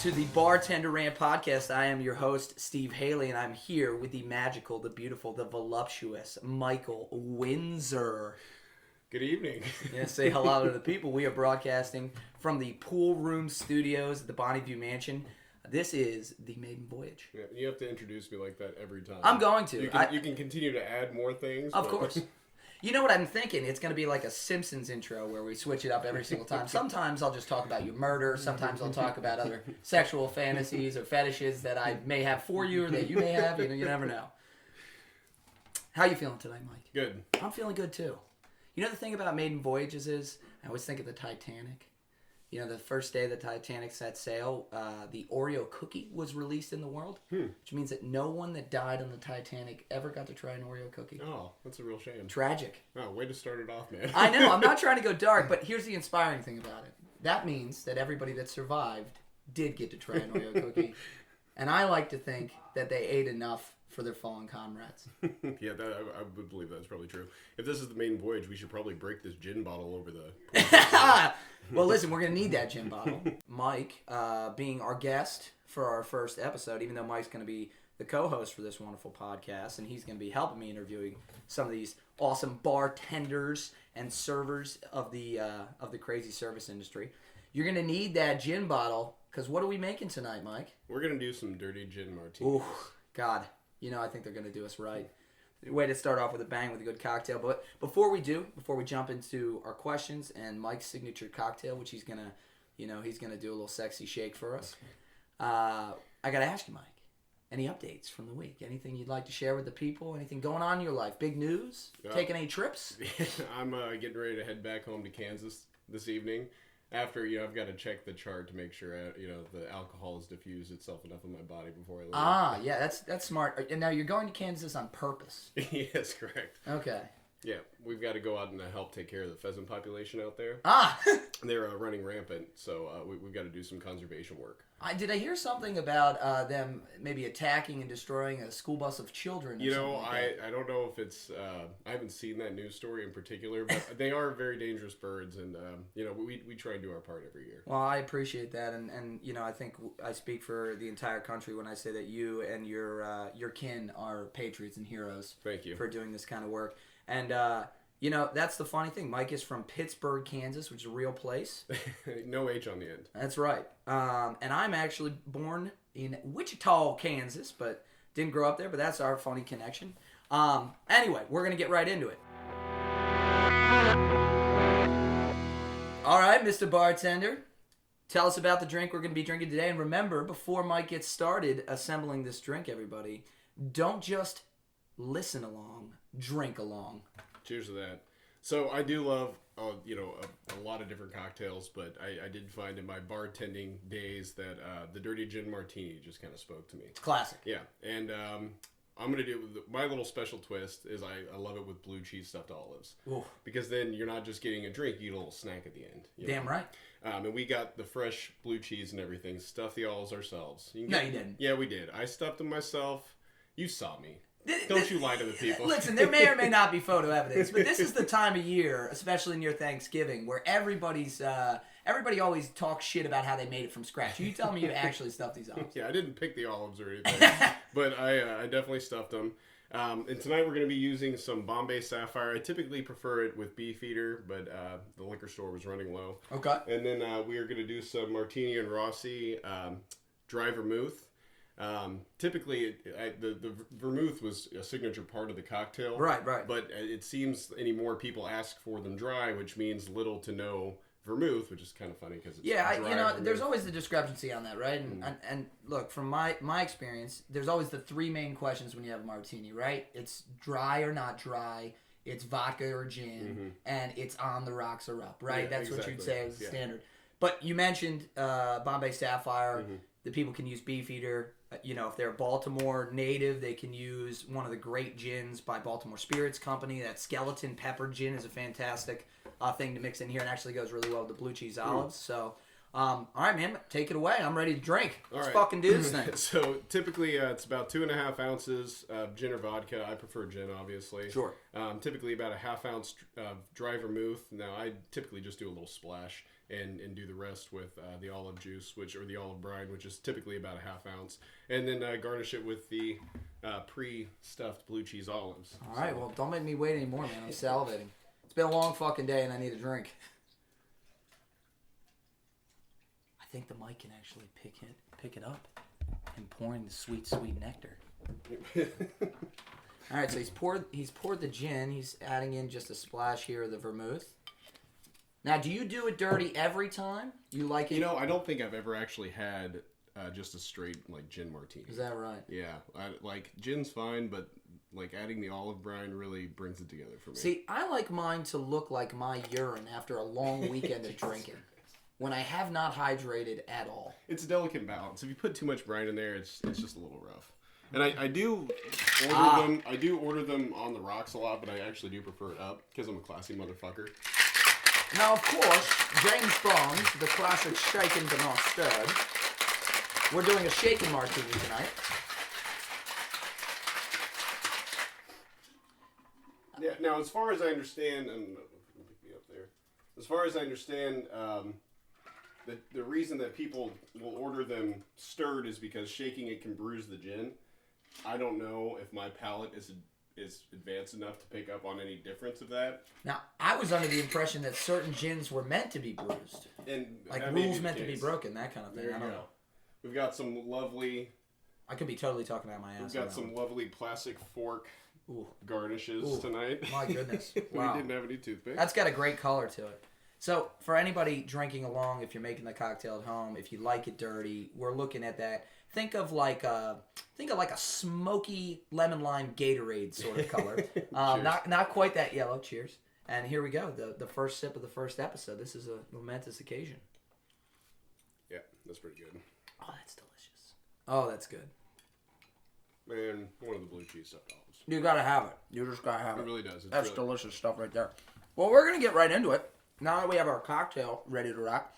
to the Bartender Rant Podcast. I am your host, Steve Haley, and I'm here with the magical, the beautiful, the voluptuous Michael Windsor. Good evening. Yeah, say hello to the people. We are broadcasting from the Pool Room Studios at the Bonneview Mansion. This is the maiden voyage. Yeah, you have to introduce me like that every time. I'm going to. You can continue to add more things. Of course. You know what I'm thinking? It's going to be like a Simpsons intro where we switch it up every single time. Sometimes I'll just talk about your murder. Sometimes I'll talk about other sexual fantasies or fetishes that I may have for you or that you may have. You know, you never know. How you feeling today, Mike? Good. I'm feeling good too. You know the thing about maiden voyages is I always think of the Titanic. You know, the first day the Titanic set sail, the Oreo cookie was released in the world, which means that no one that died on the Titanic ever got to try an Oreo cookie. Oh, that's a real shame. Tragic. Oh, way to start it off, man. I know. I'm not trying to go dark, but here's the inspiring thing about it. That means that everybody that survived did get to try an Oreo cookie. And I like to think that they ate enough for their fallen comrades. Yeah, I would believe that's probably true. If this is the main voyage, we should probably break this gin bottle over the... Well, listen, we're going to need that gin bottle. Mike, being our guest for our first episode, even though Mike's going to be the co-host for this wonderful podcast, and he's going to be helping me interviewing some of these awesome bartenders and servers of the crazy service industry. You're going to need that gin bottle, because what are we making tonight, Mike? We're going to do some dirty gin martinis. Ooh, God. You know, I think they're going to do us right. Way to start off with a bang with a good cocktail. But before we jump into our questions and Mike's signature cocktail, which he's going to do a little sexy shake for us, I got to ask you, Mike, any updates from the week? Anything you'd like to share with the people? Anything going on in your life? Big news? Taking any trips? I'm getting ready to head back home to Kansas this evening. After, I've got to check the chart to make sure, the alcohol has diffused itself enough in my body before I leave. Ah, yeah, that's smart. And now you're going to Kansas on purpose. Yes, correct. Okay. Yeah, we've got to go out and help take care of the pheasant population out there. Ah! They're running rampant, so we've got to do some conservation work. Did I hear something about them maybe attacking and destroying a school bus of children? I don't know if it's... I haven't seen that news story in particular, but they are very dangerous birds, and, we try and do our part every year. Well, I appreciate that, and I think I speak for the entire country when I say that you and your kin are patriots and heroes. Thank you. For doing this kind of work. And, that's the funny thing. Mike is from Pittsburgh, Kansas, which is a real place. No H on the end. That's right. And I'm actually born in Wichita, Kansas, but didn't grow up there, but that's our funny connection. Anyway, we're going to get right into it. All right, Mr. Bartender. Tell us about the drink we're going to be drinking today. And remember, before Mike gets started assembling this drink, everybody, don't just listen along, drink along. Cheers to that. So I do love, a lot of different cocktails, but I did find in my bartending days that the dirty gin martini just kind of spoke to me. It's classic. Yeah, and I'm going to do my little special twist is I love it with blue cheese stuffed olives. Ooh. Because then you're not just getting a drink, you get a little snack at the end. Damn right. And we got the fresh blue cheese and everything, stuffed the olives ourselves. No, you didn't. Yeah, we did. I stuffed them myself. You saw me. Don't you lie to the people. Listen, there may or may not be photo evidence, but this is the time of year, especially near Thanksgiving, where everybody always talks shit about how they made it from scratch. You tell me you actually stuffed these olives. Yeah, I didn't pick the olives or anything, but I definitely stuffed them. And tonight we're going to be using some Bombay Sapphire. I typically prefer it with Beefeater, but the liquor store was running low. Okay. And then we are going to do some Martini and Rossi dry vermouth. Typically, the vermouth was a signature part of the cocktail. Right. But it seems anymore people ask for them dry, which means little to no vermouth, which is kind of funny because it's dry vermouth. There's always the discrepancy on that, right? And look, from my experience, there's always the three main questions when you have a martini, right? It's dry or not dry, it's vodka or gin, and it's on the rocks or up, right? Yeah, That's exactly. what you'd say is the standard. But you mentioned Bombay Sapphire. The people can use Beefeater. If they're a Baltimore native, they can use one of the great gins by Baltimore Spirits Company. That Skeleton Pepper Gin is a fantastic thing to mix in here and actually goes really well with the blue cheese olives. So, all right, man, take it away. I'm ready to drink. Let's fucking do this thing. So, typically, it's about 2.5 ounces of gin or vodka. I prefer gin, obviously. Sure. Typically, about a half ounce dry vermouth. Now, I typically just do a little splash. and do the rest with the olive juice, or the olive brine, which is typically about a half ounce, and then garnish it with the pre-stuffed blue cheese olives. All right, well, don't make me wait anymore, man. I'm salivating. It's been a long fucking day, and I need a drink. I think the mic can actually pick it up and pouring the sweet, sweet nectar. All right, so he's poured the gin. He's adding in just a splash here of the vermouth. Now, do you do it dirty every time? You like it? I don't think I've ever actually had just a straight like gin martini. Is that right? Yeah, gin's fine, but like adding the olive brine really brings it together for me. See, I like mine to look like my urine after a long weekend of drinking, when I have not hydrated at all. It's a delicate balance. If you put too much brine in there, it's just a little rough. And I do order them. I do order them on the rocks a lot, but I actually do prefer it up because I'm a classy motherfucker. Now, of course, James Bond, the classic shaken but not stirred. We're doing a shaken martini tonight. Yeah. Now, as far as I understand, and pick me up there. As far as I understand, the reason that people will order them stirred is because shaking it can bruise the gin. I don't know if my palate is advanced enough to pick up on any difference of that. Now, I was under the impression that certain gins were meant to be bruised. And like rules meant to be broken, that kind of thing. There you go. We've got some lovely... I could be totally talking out my ass. We've got some lovely plastic fork garnishes Ooh. tonight. My goodness. Wow. We didn't have any toothpicks. That's got a great color to it. So, for anybody drinking along, if you're making the cocktail at home, if you like it dirty, we're looking at that. Think of like a smoky lemon lime Gatorade sort of color. Not quite that yellow. Cheers. And here we go. The first sip of the first episode. This is a momentous occasion. Yeah, that's pretty good. Oh, that's delicious. Oh, that's good. Man, one of the blue cheese stuffed olives. You gotta have it. You just gotta have it. It really does. That's delicious stuff right there. Well, we're gonna get right into it. Now that we have our cocktail ready to rock,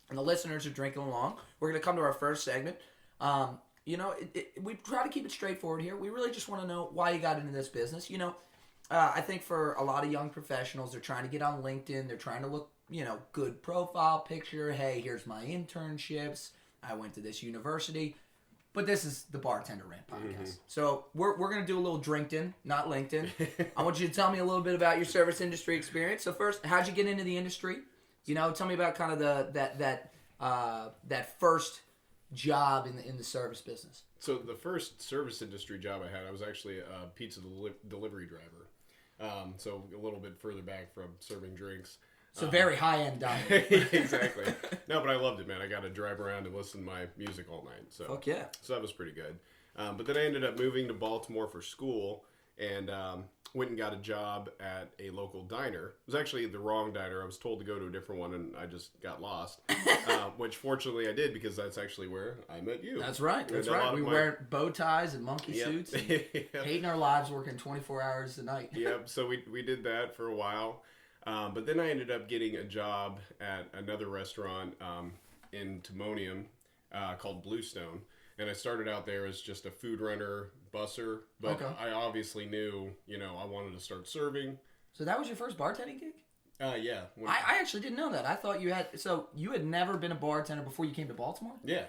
and the listeners are drinking along, we're gonna come to our first segment. We try to keep it straightforward here. We really just want to know why you got into this business. I think for a lot of young professionals, they're trying to get on LinkedIn. They're trying to look, good profile picture. Hey, here's my internships. I went to this university. But this is the Bartender Rant podcast. Mm-hmm. So we're going to do a little drinked-in, not LinkedIn. I want you to tell me a little bit about your service industry experience. So first, how'd you get into the industry? Tell me about kind of that first job in the service business. So the first service industry job I had, I was actually a pizza delivery driver. So a little bit further back from serving drinks. So very high-end dining. Exactly. No, but I loved it, man. I got to drive around and listen to my music all night. So, fuck yeah. So that was pretty good. But then I ended up moving to Baltimore for school and went and got a job at a local diner. It was actually the wrong diner. I was told to go to a different one, and I just got lost. Which fortunately I did, because that's actually where I met you. That's right. That's right. We wear bow ties and monkey suits, and hating our lives, working 24 hours a night. Yep. So we did that for a while. But then I ended up getting a job at another restaurant in Timonium called Bluestone. And I started out there as just a food runner, busser. But okay. I obviously knew, I wanted to start serving. So that was your first bartending gig? Yeah. I actually didn't know that. I thought you had never been a bartender before you came to Baltimore? Yeah.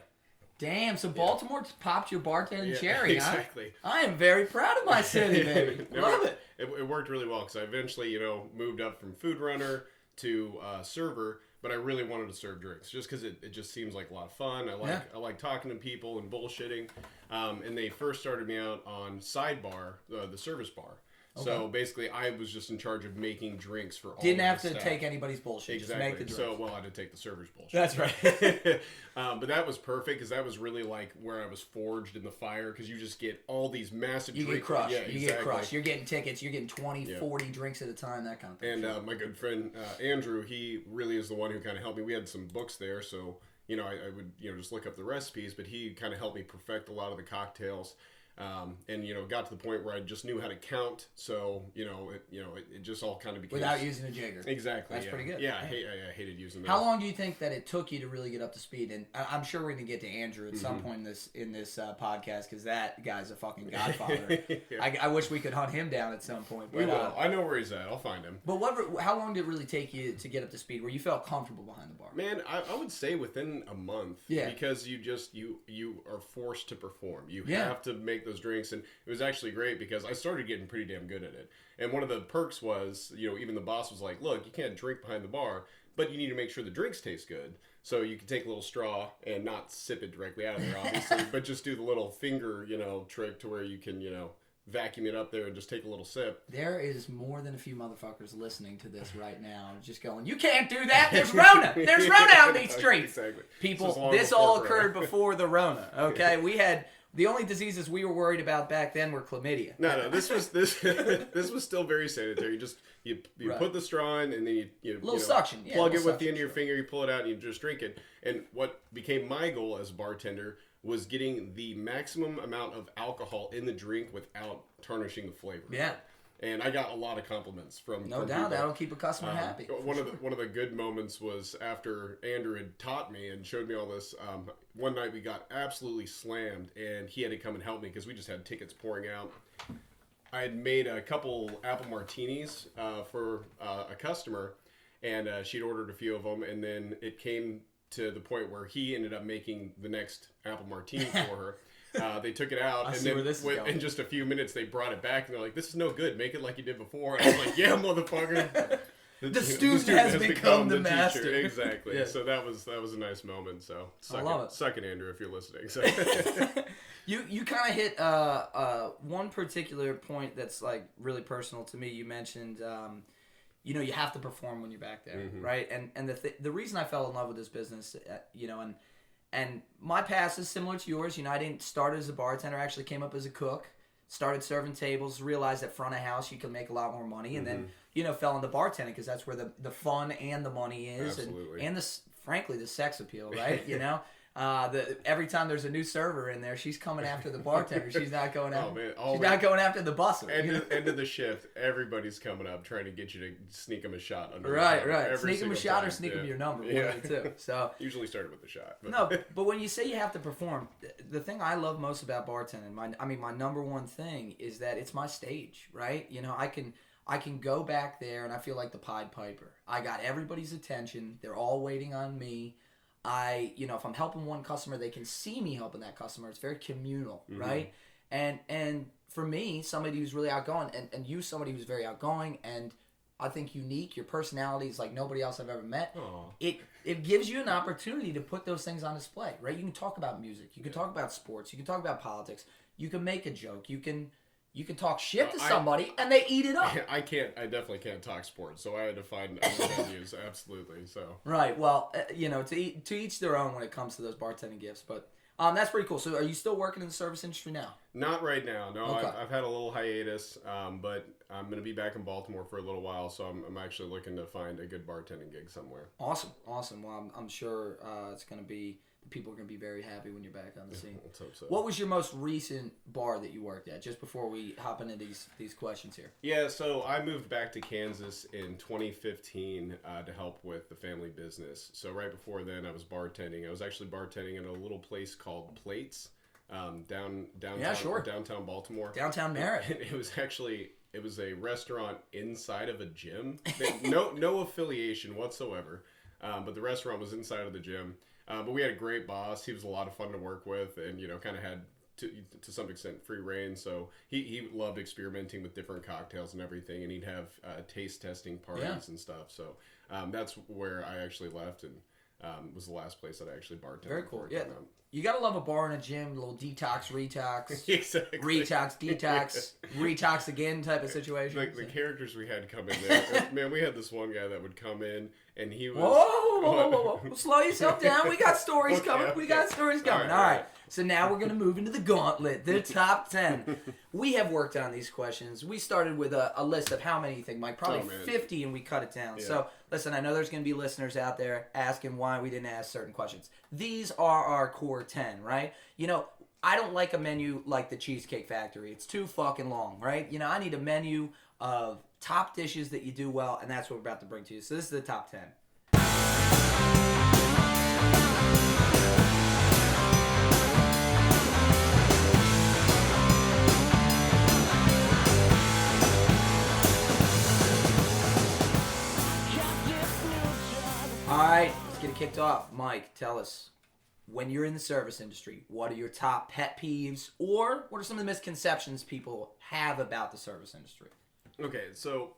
Damn, so Baltimore popped your bartending cherry, exactly. Huh? I am very proud of my city, baby. Love it. It worked really well, because I eventually, moved up from food runner to server, but I really wanted to serve drinks, just because it just seems like a lot of fun. I like talking to people and bullshitting. And they first started me out on Sidebar, the service bar. Okay. So basically, I was just in charge of making drinks for all Didn't of have the to staff. Take anybody's bullshit. Exactly. Just make the drinks. I had to take the server's bullshit. That's right. But that was perfect, because that was really like where I was forged in the fire, because you just get all these massive drinks. You get crushed. Yeah, you get crushed. You're getting tickets. You're getting 20, 40 drinks at a time, that kind of thing. And my good friend Andrew, he really is the one who kind of helped me. We had some books there, so I would just look up the recipes, but he kind of helped me perfect a lot of the cocktails. And got to the point where I just knew how to count. So it just all kind of became without using a jigger. Exactly. That's pretty good. Yeah, I hated using those. How long do you think that it took you to really get up to speed? And I'm sure we're gonna get to Andrew at some point in this podcast, because that guy's a fucking godfather. Yeah. I wish we could hunt him down at some point. But, we will. I know where he's at. I'll find him. But how long did it really take you to get up to speed where you felt comfortable behind the bar? Man, I would say within a month. Yeah. Because you are forced to perform. You have to make those drinks, and it was actually great because I started getting pretty damn good at it. And one of the perks was, even the boss was like, look, you can't drink behind the bar, but you need to make sure the drinks taste good. So you can take a little straw and not sip it directly out of there, obviously, but just do the little finger, trick to where you can, vacuum it up there and just take a little sip. There is more than a few motherfuckers listening to this right now just going, you can't do that. There's Rona. There's Rona out in these streets. Exactly. People, this all occurred before the Rona, okay? We had... The only diseases we were worried about back then were chlamydia. No, this was still very sanitary. You put the straw in, and then you little suction, plug it with the end of your finger. You pull it out, and you just drink it. And what became my goal as a bartender was getting the maximum amount of alcohol in the drink without tarnishing the flavor. Yeah. And I got a lot of compliments from doubt people. That'll keep a customer happy. One of the good moments was after Andrew had taught me and showed me all this. One night we got absolutely slammed, and he had to come and help me because we just had tickets pouring out. I had made a couple apple martinis for a customer, and she'd ordered a few of them, and then it came to the point where he ended up making the next apple martini for her. They took it out, and then in just a few minutes they brought it back, and they're like, "This is no good. Make it like you did before." And I was like, "Yeah, motherfucker." The student has become the master. Teacher. Exactly. Yeah. So that was a nice moment. So suck it, Andrew, if you're listening. So. You kind of hit one particular point that's like really personal to me. You mentioned you have to perform when you're back there, right? And the reason I fell in love with this business, and my past is similar to yours. I didn't start as a bartender. I actually came up as a cook. Started serving tables. Realized at front of house you can make a lot more money. And then, fell into bartending because that's where the fun and the money is. Absolutely. And frankly, the sex appeal, right? Every time there's a new server in there, she's coming after the bartender. She's not going after. Not going after the busser. End of the shift, everybody's coming up trying to get you to sneak them a shot. Right. Sneak them a shot or sneak them your number. One of the two. So usually started with the shot. But. No, but when you say you have to perform, the thing I love most about bartending, my number one thing is that it's my stage, right? I can go back there and I feel like the Pied Piper. I got everybody's attention. They're all waiting on me. If I'm helping one customer, they can see me helping that customer. It's very communal, right? And for me, somebody who's really outgoing, and you, somebody who's very outgoing, and I think unique, your personality is like nobody else I've ever met. Aww. It gives you an opportunity to put those things on display, right? You can talk about music, you can talk about sports, you can talk about politics, you can make a joke, you can talk shit to somebody, and they eat it up. I definitely can't talk sports, so I had to find other venues, absolutely. So right, well, to each their own when it comes to those bartending gifts, but that's pretty cool. So, are you still working in the service industry now? Not right now. No, okay. I've had a little hiatus, but I'm going to be back in Baltimore for a little while, so I'm actually looking to find a good bartending gig somewhere. Awesome. Well, I'm sure it's going to be. People are going to be very happy when you're back on the scene. Let's hope so. What was your most recent bar that you worked at, just before we hop into these questions here? Yeah, so I moved back to Kansas in 2015 to help with the family business. So right before then, I was bartending. I was actually bartending in a little place called Plates downtown Baltimore. Downtown Merritt. It was a restaurant inside of a gym. No affiliation whatsoever, but the restaurant was inside of the gym. But we had a great boss. He was a lot of fun to work with, and kind of had to some extent free reign. So he loved experimenting with different cocktails and everything, and he'd have taste testing parties and stuff. So that's where I actually left, and was the last place that I actually bartended. Very cool. Yeah, you gotta love a bar and a gym, a little detox, retox, exactly. Retox, detox, retox again type of situation. The characters we had come in there, man. We had this one guy that would come in. And he was... Whoa. Slow yourself down. We got stories coming. Okay. We got stories coming. All right. So now we're going to move into the gauntlet, the top 10. We have worked on these questions. We started with a list of how many you think, Mike? Probably 50, and we cut it down. Yeah. So, listen, I know there's going to be listeners out there asking why we didn't ask certain questions. These are our core 10, right? I don't like a menu like the Cheesecake Factory. It's too fucking long, right? You know, I need a menu of top dishes that you do well, and that's what we're about to bring to you. So this is the top 10. All right, let's get it kicked off. Mike, tell us, when you're in the service industry, what are your top pet peeves, or what are some of the misconceptions people have about the service industry? Okay, so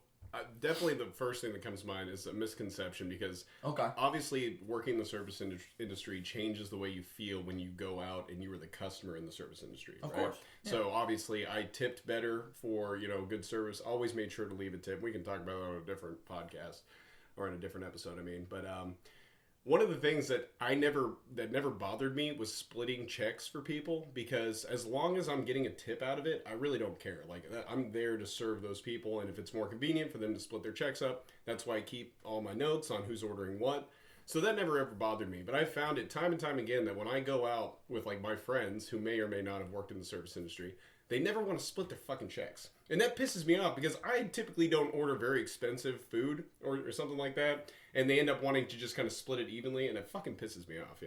definitely the first thing that comes to mind is a misconception because obviously working in the service industry changes the way you feel when you go out and you were the customer in the service industry. Of right? course. Yeah. So obviously I tipped better for, good service. Always made sure to leave a tip. We can talk about it on a different podcast or in a different episode, but one of the things that never bothered me was splitting checks for people, because as long as I'm getting a tip out of it, I really don't care. Like, I'm there to serve those people, and if it's more convenient for them to split their checks up, that's why I keep all my notes on who's ordering what. So that never ever bothered me. But I found it time and time again that when I go out with like my friends who may or may not have worked in the service industry, they never want to split their fucking checks. And that pisses me off because I typically don't order very expensive food or something like that. And they end up wanting to just kind of split it evenly, and it fucking pisses me off,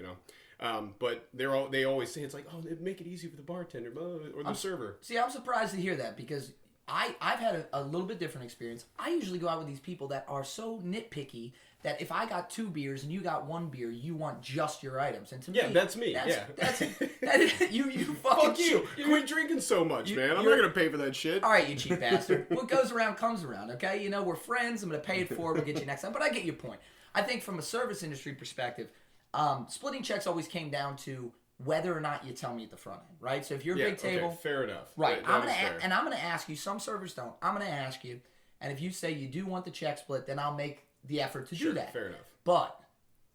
But they always say it's like, oh, it'd make it easy for the bartender or the server. See, I'm surprised to hear that because I've had a little bit different experience. I usually go out with these people that are so nitpicky that if I got 2 beers and you got 1 beer, you want just your items. And to me, that's me. That is, you fucking fuck you. Quit drinking so much, man. I'm not gonna pay for that shit. All right, you cheap bastard. What goes around comes around. Okay, we're friends. I'm gonna pay it forward. We'll get you next time. But I get your point. I think from a service industry perspective, splitting checks always came down to whether or not you tell me at the front end, right? So if you're a big table, fair enough. Right. I'm gonna ask you. Some servers don't. I'm gonna ask you, and if you say you do want the check split, then I'll make the effort to do that. Fair enough. But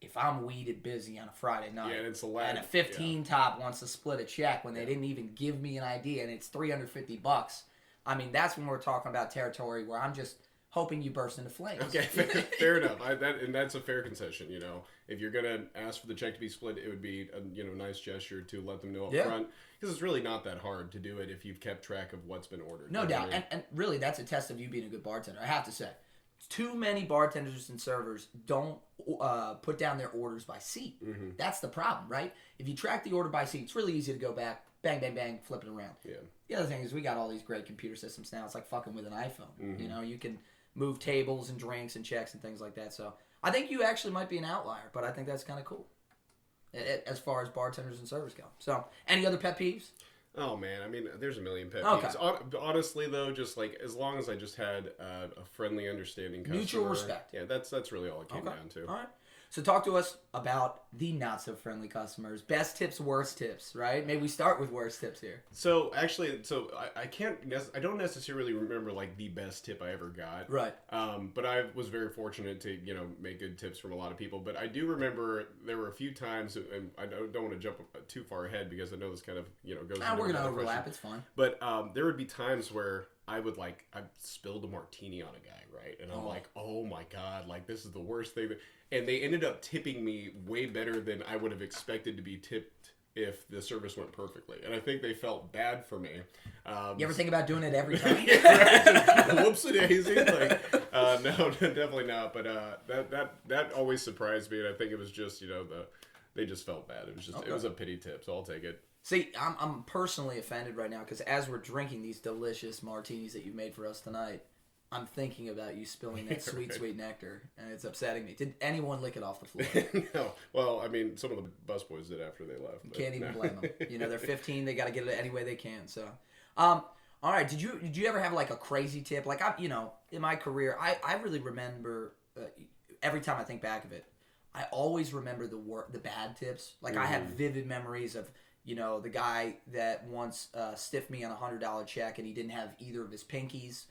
if I'm weeded busy on a Friday night, and a 15 top wants to split a check when they didn't even give me an idea, and it's $350, I mean, that's when we're talking about territory where I'm just hoping you burst into flames. Okay, fair enough. And that's a fair concession. If you're gonna ask for the check to be split, it would be a nice gesture to let them know up front, because it's really not that hard to do it if you've kept track of what's been ordered. No doubt, and really that's a test of you being a good bartender. I have to say, too many bartenders and servers don't put down their orders by seat. Mm-hmm. That's the problem, right? If you track the order by seat, it's really easy to go back, bang, bang, bang, flip it around. Yeah. The other thing is we got all these great computer systems now. It's like fucking with an iPhone. Mm-hmm. You can move tables and drinks and checks and things like that. So I think you actually might be an outlier, but I think that's kind of cool as far as bartenders and servers go. So any other pet peeves? Oh man, I mean, there's a million pet peeves. Honestly, though, just like as long as I just had a friendly, understanding customer, mutual respect. Yeah, that's really all it came down to. All right. So talk to us about the not so friendly customers. Best tips, worst tips, right? Maybe we start with worst tips here. So actually, I don't necessarily remember like the best tip I ever got. Right. But I was very fortunate to make good tips from a lot of people. But I do remember there were a few times, and I don't want to jump too far ahead because I know this kind of goes. We're gonna overlap. It's fine. But there would be times where I spilled a martini on a guy, right? And I'm like, oh my god, like this is the worst thing. And they ended up tipping me way better than I would have expected to be tipped if the service went perfectly. And I think they felt bad for me. You ever think about doing it every time? Whoopsie-daisy. No, definitely not. But that always surprised me. And I think it was just, they just felt bad. It was just, It was a pity tip, so I'll take it. See, I'm personally offended right now because as we're drinking these delicious martinis that you made for us tonight, I'm thinking about you spilling that sweet nectar, and it's upsetting me. Did anyone lick it off the floor? No. Well, I mean, some of the busboys did after they left. You can't even blame them. They're 15. They got to get it any way they can. So, all right. Did you ever have like a crazy tip? Like in my career, I really remember every time I think back of it, I always remember the bad tips. Like I have vivid memories of the guy that once stiffed me on $100 check, and he didn't have either of his pinkies.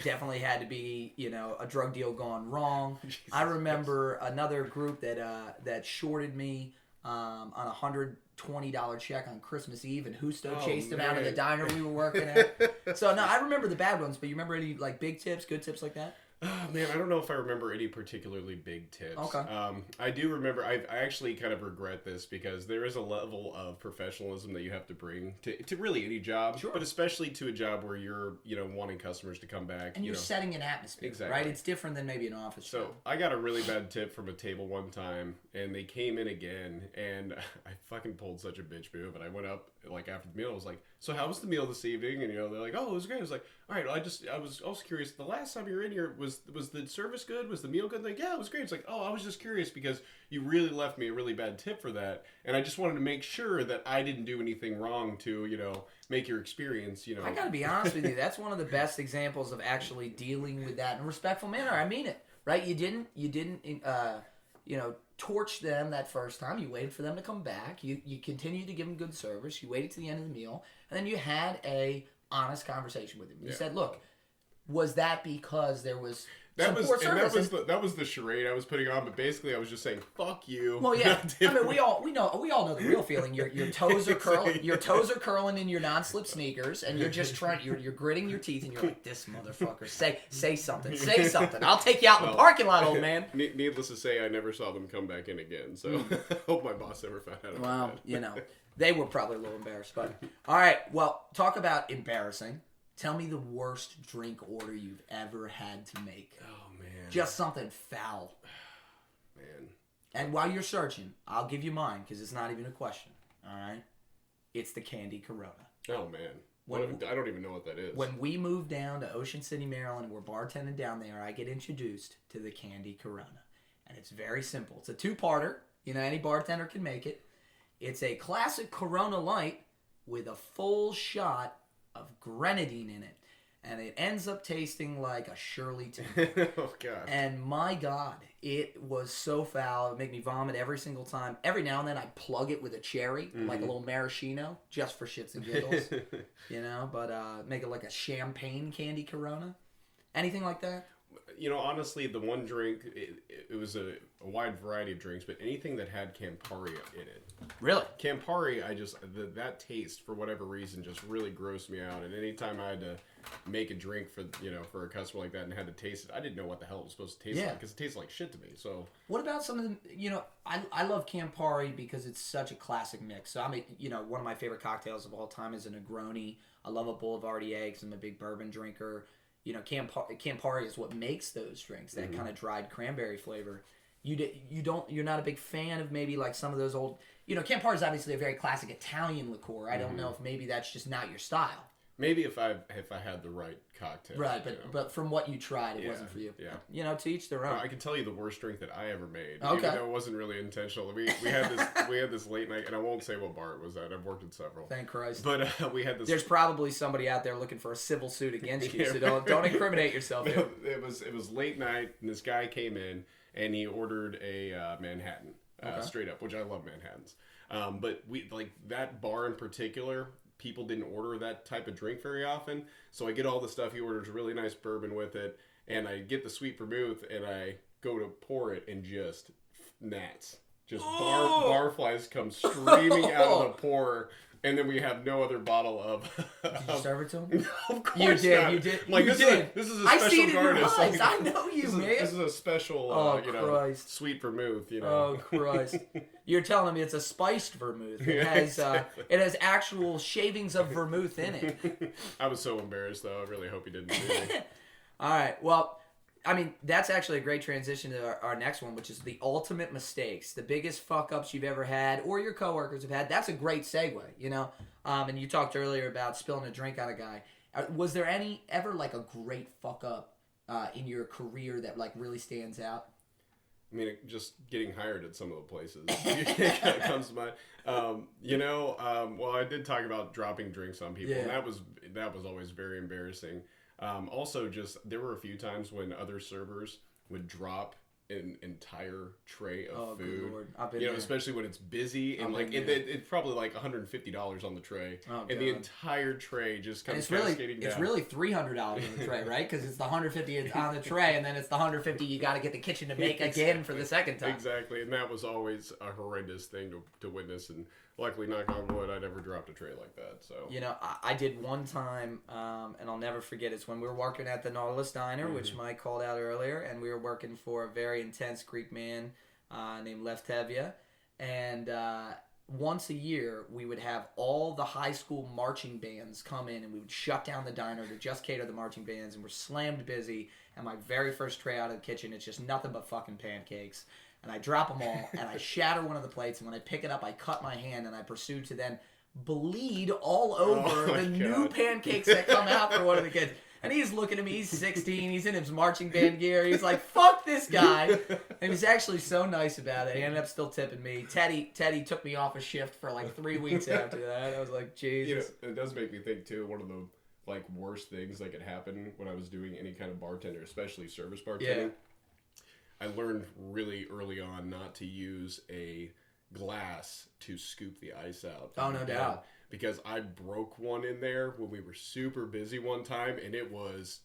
Definitely had to be, a drug deal gone wrong. I remember another group that shorted me on a $120 check on Christmas Eve, and Husto chased him out of the diner we were working at. So no, I remember the bad ones, but you remember any like big tips, good tips like that? Oh, man, I don't know if I remember any particularly big tips. Okay. I do remember, I actually kind of regret this because there is a level of professionalism that you have to bring to really any job, Sure. but especially to a job where you're, wanting customers to come back. And you're setting an atmosphere, Exactly. right? It's different than maybe an office So job. I got a really bad tip from a table one time, and they came in again, and I fucking pulled such a bitch move, and I went up, like, after the meal, I was like, so how was the meal this evening? And, they're like, oh, it was great. I was like, all right, I was also curious, the last time you were in here, was the service good? Was the meal good? Like, yeah, it was great. It's like, oh, I was just curious because you really left me a really bad tip for that, and I just wanted to make sure that I didn't do anything wrong to, make your experience, I gotta be honest with you, that's one of the best examples of actually dealing with that in a respectful manner. I mean it, right? You didn't, torch them that first time. You waited for them to come back. You continued to give them good service. You waited to the end of the meal, and then you had a honest conversation with them. You said, look, was that because there was that poor service? That was the charade I was putting on, but basically I was just saying fuck you. Well, yeah. I mean, we all know the real feeling. Your toes are curling. Your toes are curling in your non-slip sneakers, and you're just trying. You're gritting your teeth, and you're like, this motherfucker. Say something. Say something. I'll take you out in the parking lot, old man. Needless to say, I never saw them come back in again. So I hope my boss never found out about that. Well, they were probably a little embarrassed. But all right, well, talk about embarrassing. Tell me the worst drink order you've ever had to make. Oh, man. Just something foul. Man. And while you're searching, I'll give you mine because it's not even a question. All right? It's the candy Corona. Oh, man. I don't even know what that is. When we moved down to Ocean City, Maryland, and we're bartending down there, I get introduced to the candy Corona. And it's very simple. It's a two-parter. Any bartender can make it. It's a classic Corona Light with a full shot of grenadine in it, and it ends up tasting like a Shirley Temple. Oh god! And my god, it was so foul. It would make me vomit every single time. Every now and then, I plug it with a cherry, like a little maraschino, just for shits and giggles. But make it like a champagne candy Corona. Anything like that? Honestly, the one drink, it was a wide variety of drinks, but anything that had Campari in it. Really? Campari, that taste, for whatever reason, just really grossed me out. And anytime I had to make a drink for a customer like that and had to taste it, I didn't know what the hell it was supposed to taste like, because it tastes like shit to me. So what about some of the, I love Campari because it's such a classic mix. So one of my favorite cocktails of all time is a Negroni. I love a Boulevardier because I'm a big bourbon drinker. Campari is what makes those drinks, that kind of dried cranberry flavor. You're not a big fan of maybe like some of those old, Campari is obviously a very classic Italian liqueur. I don't know if maybe that's just not your style. Maybe if I had the right cocktail. Right, but from what you tried, it wasn't for you. Yeah. To each their own. I can tell you the worst drink that I ever made. Okay. Even though it wasn't really intentional. We had this late night, and I won't say what bar it was at. I've worked at several. Thank Christ. But we had this. There's probably somebody out there looking for a civil suit against you, so don't incriminate yourself. It was late night, and this guy came in, and he ordered a Manhattan, straight up, which I love Manhattans. But we that bar in particular. People didn't order that type of drink very often, so I get all the stuff. He orders really nice bourbon with it, and I get the sweet vermouth, and I go to pour it, and just gnats, barflies come streaming out of the pour, and then we have no other bottle of. Did you serve it to him? No, of course not. You did. Like you this did. Is a special I see it in your garnish. eyes. I know you, man. This is a special, Christ. sweet vermouth. Oh Christ! You're telling me it's a spiced vermouth. It has it has actual shavings of vermouth in it. I was so embarrassed, though. I really hope he didn't see me. All right. Well, I mean, that's actually a great transition to our next one, which is the ultimate mistakes, the biggest fuck ups you've ever had, or your coworkers have had. That's a great segue, And you talked earlier about spilling a drink on a guy. Was there ever like a great fuck up in your career that like really stands out? I mean, just getting hired at some of the places it comes to mind. Well, I did talk about dropping drinks on people, and that was always very embarrassing. Also, just there were a few times when other servers would drop an entire tray of food. Good Lord. I've been there. Especially when it's busy and it's probably like $150 on the tray, and the entire tray just comes cascading down. It's really $300 on the tray, right? Because it's the $150 on the tray, and then it's the $150 you got to get the kitchen to make again for the second time. Exactly, and that was always a horrendous thing to witness. And luckily, knock on wood, I never dropped a tray like that. So You know, I did one time, and I'll never forget. It's when we were working at the Nautilus Diner, which Mike called out earlier, and we were working for a very intense Greek man named Leftevia. And once a year, we would have all the high school marching bands come in, and we would shut down the diner to just cater the marching bands, and we're slammed busy. And my very first tray out of the kitchen, it's just nothing but fucking pancakes. And I drop them all, and I shatter one of the plates, and when I pick it up, I cut my hand, and I proceed to then bleed all over the new pancakes that come out for one of the kids. And he's looking at me, he's 16, he's in his marching band gear, he's like, fuck this guy. And he was actually so nice about it. He ended up still tipping me. Teddy took me off a shift for like 3 weeks after that. I was like, Jesus. You know, it does make me think, too, one of the like worst things that could happen when I was doing any kind of bartender, especially service bartending. Yeah. I learned really early on not to use a glass to scoop the ice out. Oh, no doubt. Because I broke one in there when we were super busy one time, and it was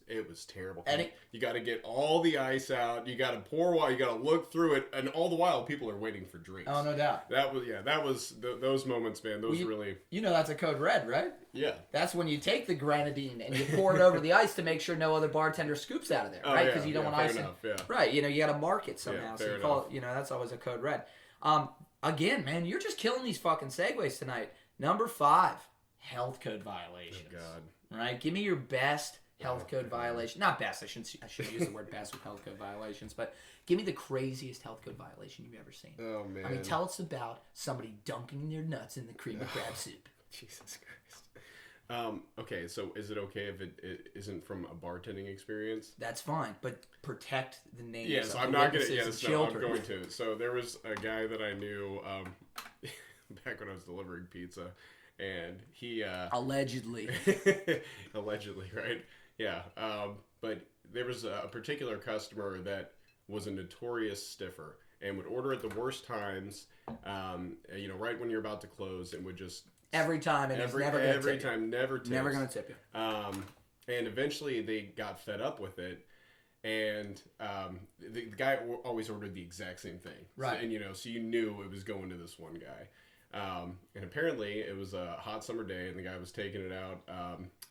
terrible. And you got to get all the ice out. You got to pour water. You got to look through it, and all the while people are waiting for drinks. Oh, no doubt. That was those moments, man. Those really. You know that's a code red, right? Yeah. That's when you take the grenadine and you pour it over the ice to make sure no other bartender scoops out of there, right? Because you don't want ice. Right. You know, you got to mark it somehow. Yeah, so you call it. You know, that's always a code red. Again, man, you're just killing these fucking segues tonight. Number 5, health code violations. Oh, God. Right? Give me your best health code violation. Not best. I shouldn't use the word best with health code violations, but give me the craziest health code violation you've ever seen. Oh, man. I mean, tell us about somebody dunking their nuts in the cream of crab soup. Jesus Christ. Okay, so is it okay if it isn't from a bartending experience? That's fine, but protect the names. Yes, of I'm the not going to. to. Yes, no, I'm going to. So there was a guy that I knew back when I was delivering pizza, and he allegedly, right? Yeah. But there was a particular customer that was a notorious stiffer and would order at the worst times. You know, right when you're about to close, and would just every time, and never tips. Never going to tip you. And eventually they got fed up with it. And the guy always ordered the exact same thing. Right. So, and, you know, so you knew it was going to this one guy. And apparently it was a hot summer day, and the guy was taking it out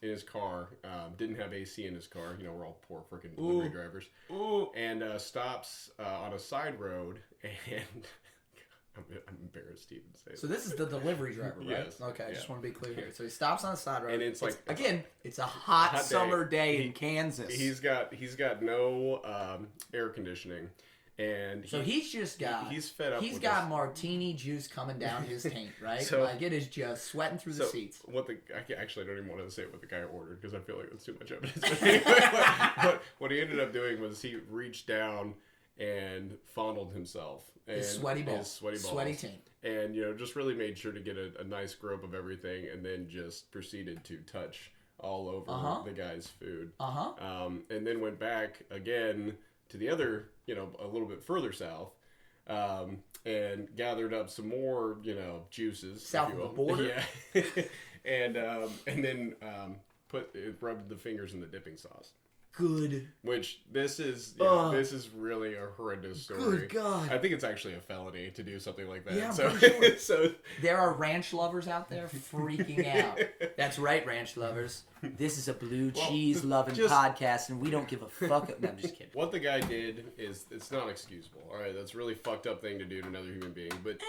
in his car. Didn't have AC in his car. You know, we're all poor freaking delivery drivers. Ooh. And stops on a side road, and I'm embarrassed to even say that. So this is the delivery driver, right? Yes. Okay, I just want to be clear here. So he stops on the side road. And it's like... Again, it's a hot summer day in Kansas. He's got no air conditioning. And he's just got... He's fed up He's got martini juice coming down his taint, right? So, like it is just sweating through the seats. I don't even want to say what the guy ordered because I feel like that's too much evidence. But anyway, but what he ended up doing was he reached down and fondled himself. And his sweaty balls. Sweaty taint. And, you know, just really made sure to get a nice grope of everything, and then just proceeded to touch all over the guy's food. And then went back again to the other, you know, a little bit further south, and gathered up some more, you know, juices. South of the border? Yeah. and then rubbed the fingers in the dipping sauce. Good. Which this is really a horrendous story. Good God. I think it's actually a felony to do something like that. Yeah, so, sure. So there are ranch lovers out there freaking out. That's right, ranch lovers. This is a blue cheese loving podcast, and we don't give a fuck. No, I'm just kidding. What the guy did is it's not excusable. All right, that's a really fucked up thing to do to another human being. But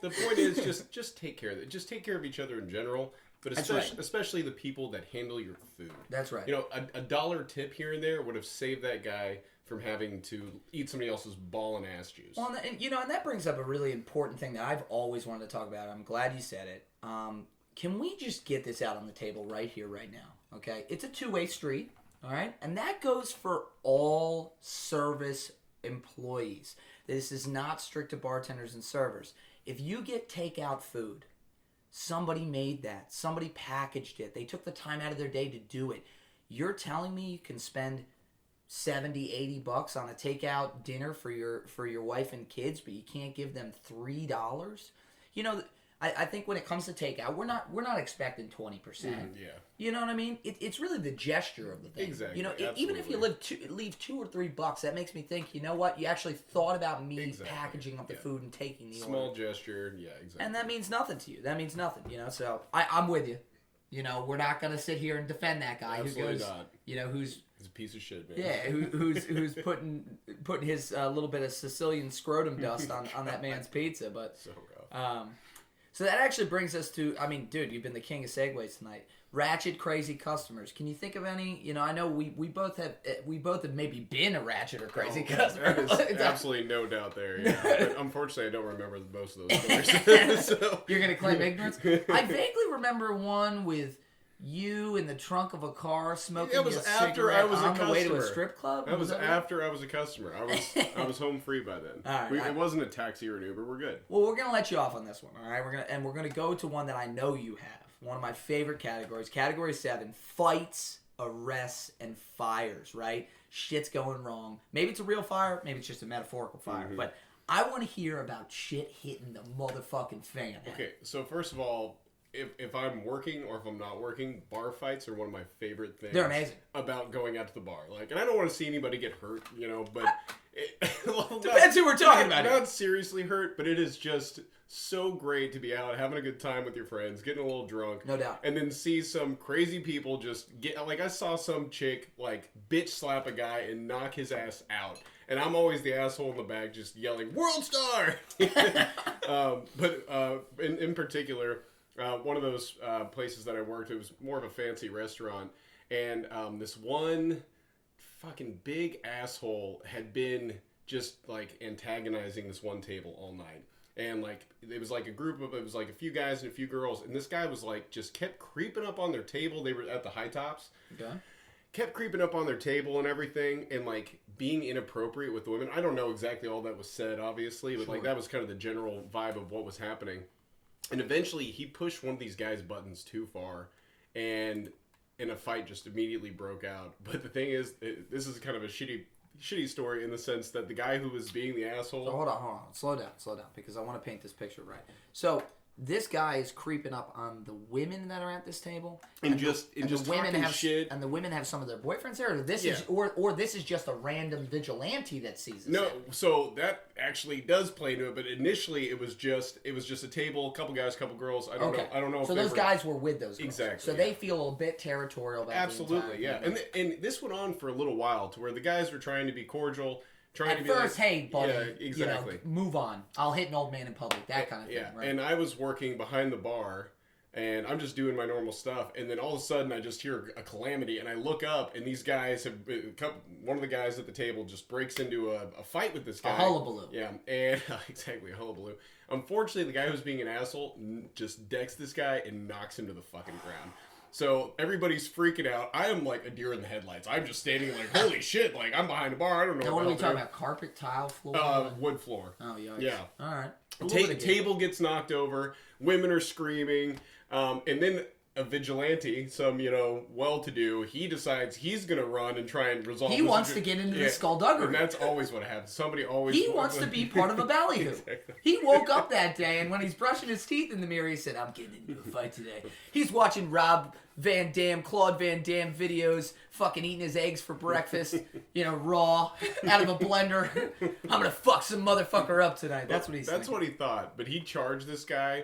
the point is just take care of it. Just take care of each other in general. But especially the people that handle your food. That's right. You know, a $1 tip here and there would have saved that guy from having to eat somebody else's ball and ass juice. Well, and that brings up a really important thing that I've always wanted to talk about. I'm glad you said it. Can we just get this out on the table right here, right now? Okay? It's a two-way street, all right? And that goes for all service employees. This is not strict to bartenders and servers. If you get takeout food, somebody made that. Somebody packaged it. They took the time out of their day to do it. You're telling me you can spend $70, $80 on a takeout dinner for your wife and kids, but you can't give them $3? You know, I think when it comes to takeout, we're not expecting 20%. Yeah. You know what I mean? It's really the gesture of the thing. Exactly. You know, absolutely. even if you leave $2 or $3, that makes me think. You know what? You actually thought about me packaging up the food and taking the small order. gesture. Yeah, exactly. And that means nothing to you. That means nothing. You know. So I'm with you. You know, we're not gonna sit here and defend that guy Absolutely who goes. not. You know, who's He's a piece of shit, man. yeah, who's putting his little bit of Sicilian scrotum dust on that man's pizza. But So rough. so that actually brings us to, I mean, dude, you've been the king of segues tonight. Ratchet crazy customers. Can you think of any? You know, I know we both have maybe been a ratchet or crazy customer. There's absolutely no doubt there. Yeah. But unfortunately, I don't remember most of those stories. So. You're gonna claim ignorance? I vaguely remember one with you in the trunk of a car smoking It was a after cigarette I was a on the way to a customer. strip club. That was that after I was a customer. I was home free by then. All right, it wasn't a taxi or an Uber. We're good. Well, we're gonna let you off on this one, all right? We're gonna go to one that I know you have. One of my favorite categories, Category 7: fights, arrests, and fires. Right? Shit's going wrong. Maybe it's a real fire. Maybe it's just a metaphorical fire. Mm-hmm. But I want to hear about shit hitting the motherfucking fan. Okay, so first of all, if I'm working or if I'm not working, bar fights are one of my favorite things. They're amazing. About going out to the bar. Like, and I don't want to see anybody get hurt, you know, but Depends who we're talking about. Not seriously hurt, but it is just so great to be out having a good time with your friends, getting a little drunk. No doubt. And then see some crazy people just get, like, I saw some chick, like, bitch slap a guy and knock his ass out. And I'm always the asshole in the back just yelling, World Star! But in particular, one of those places that I worked, it was more of a fancy restaurant. And this one fucking big asshole had been just, like, antagonizing this one table all night. And, like, it was like a few guys and a few girls. And this guy was, like, just kept creeping up on their table. They were at the high tops. Okay. Kept creeping up on their table and everything. And, like, being inappropriate with the women. I don't know exactly all that was said, obviously. But, like, that was kind of the general vibe of what was happening. And eventually, he pushed one of these guys' buttons too far. And a fight just immediately broke out. But the thing is, this is kind of a shitty story in the sense that the guy who was being the asshole... So hold on. Slow down, because I want to paint this picture right. So, this guy is creeping up on the women that are at this table. And just talking shit. And the women have some of their boyfriends there? Or this is just a random vigilante that sees this? No, so that actually does play into it, but initially it was just a table, a couple guys, a couple girls. I don't know if so those guys were with those girls. Exactly. So they feel a bit territorial about absolutely, the entire yeah. And this went on for a little while to where the guys were trying to be cordial. At first, like, hey, buddy, yeah, exactly. You know, move on. I'll hit an old man in public, that kind of thing. Yeah, right? And I was working behind the bar, and I'm just doing my normal stuff, and then all of a sudden I just hear a calamity, and I look up, and these guys one of the guys at the table just breaks into a fight with this guy. A hullabaloo. Yeah, and exactly, a hullabaloo. Unfortunately, the guy who's being an asshole just decks this guy and knocks him to the fucking ground. So everybody's freaking out. I am like a deer in the headlights. I'm just standing like, holy shit, like I'm behind a bar. I don't know. Now, what are we talking about? Carpet, tile, floor? Wood floor. Oh, yikes. Yeah. All right. Table gets knocked over. Women are screaming. And then a vigilante, some, well-to-do, he decides he's going to run and try and resolve He wants to get into the skullduggery. And that's always what happens. Somebody always... He wants to be part of a ballyhoo. Exactly. He woke up that day, and when he's brushing his teeth in the mirror, he said, I'm getting into a fight today. He's watching Claude Van Damme videos, fucking eating his eggs for breakfast, raw, out of a blender. I'm going to fuck some motherfucker up tonight. That's what he's That's what he thought. But he charged this guy.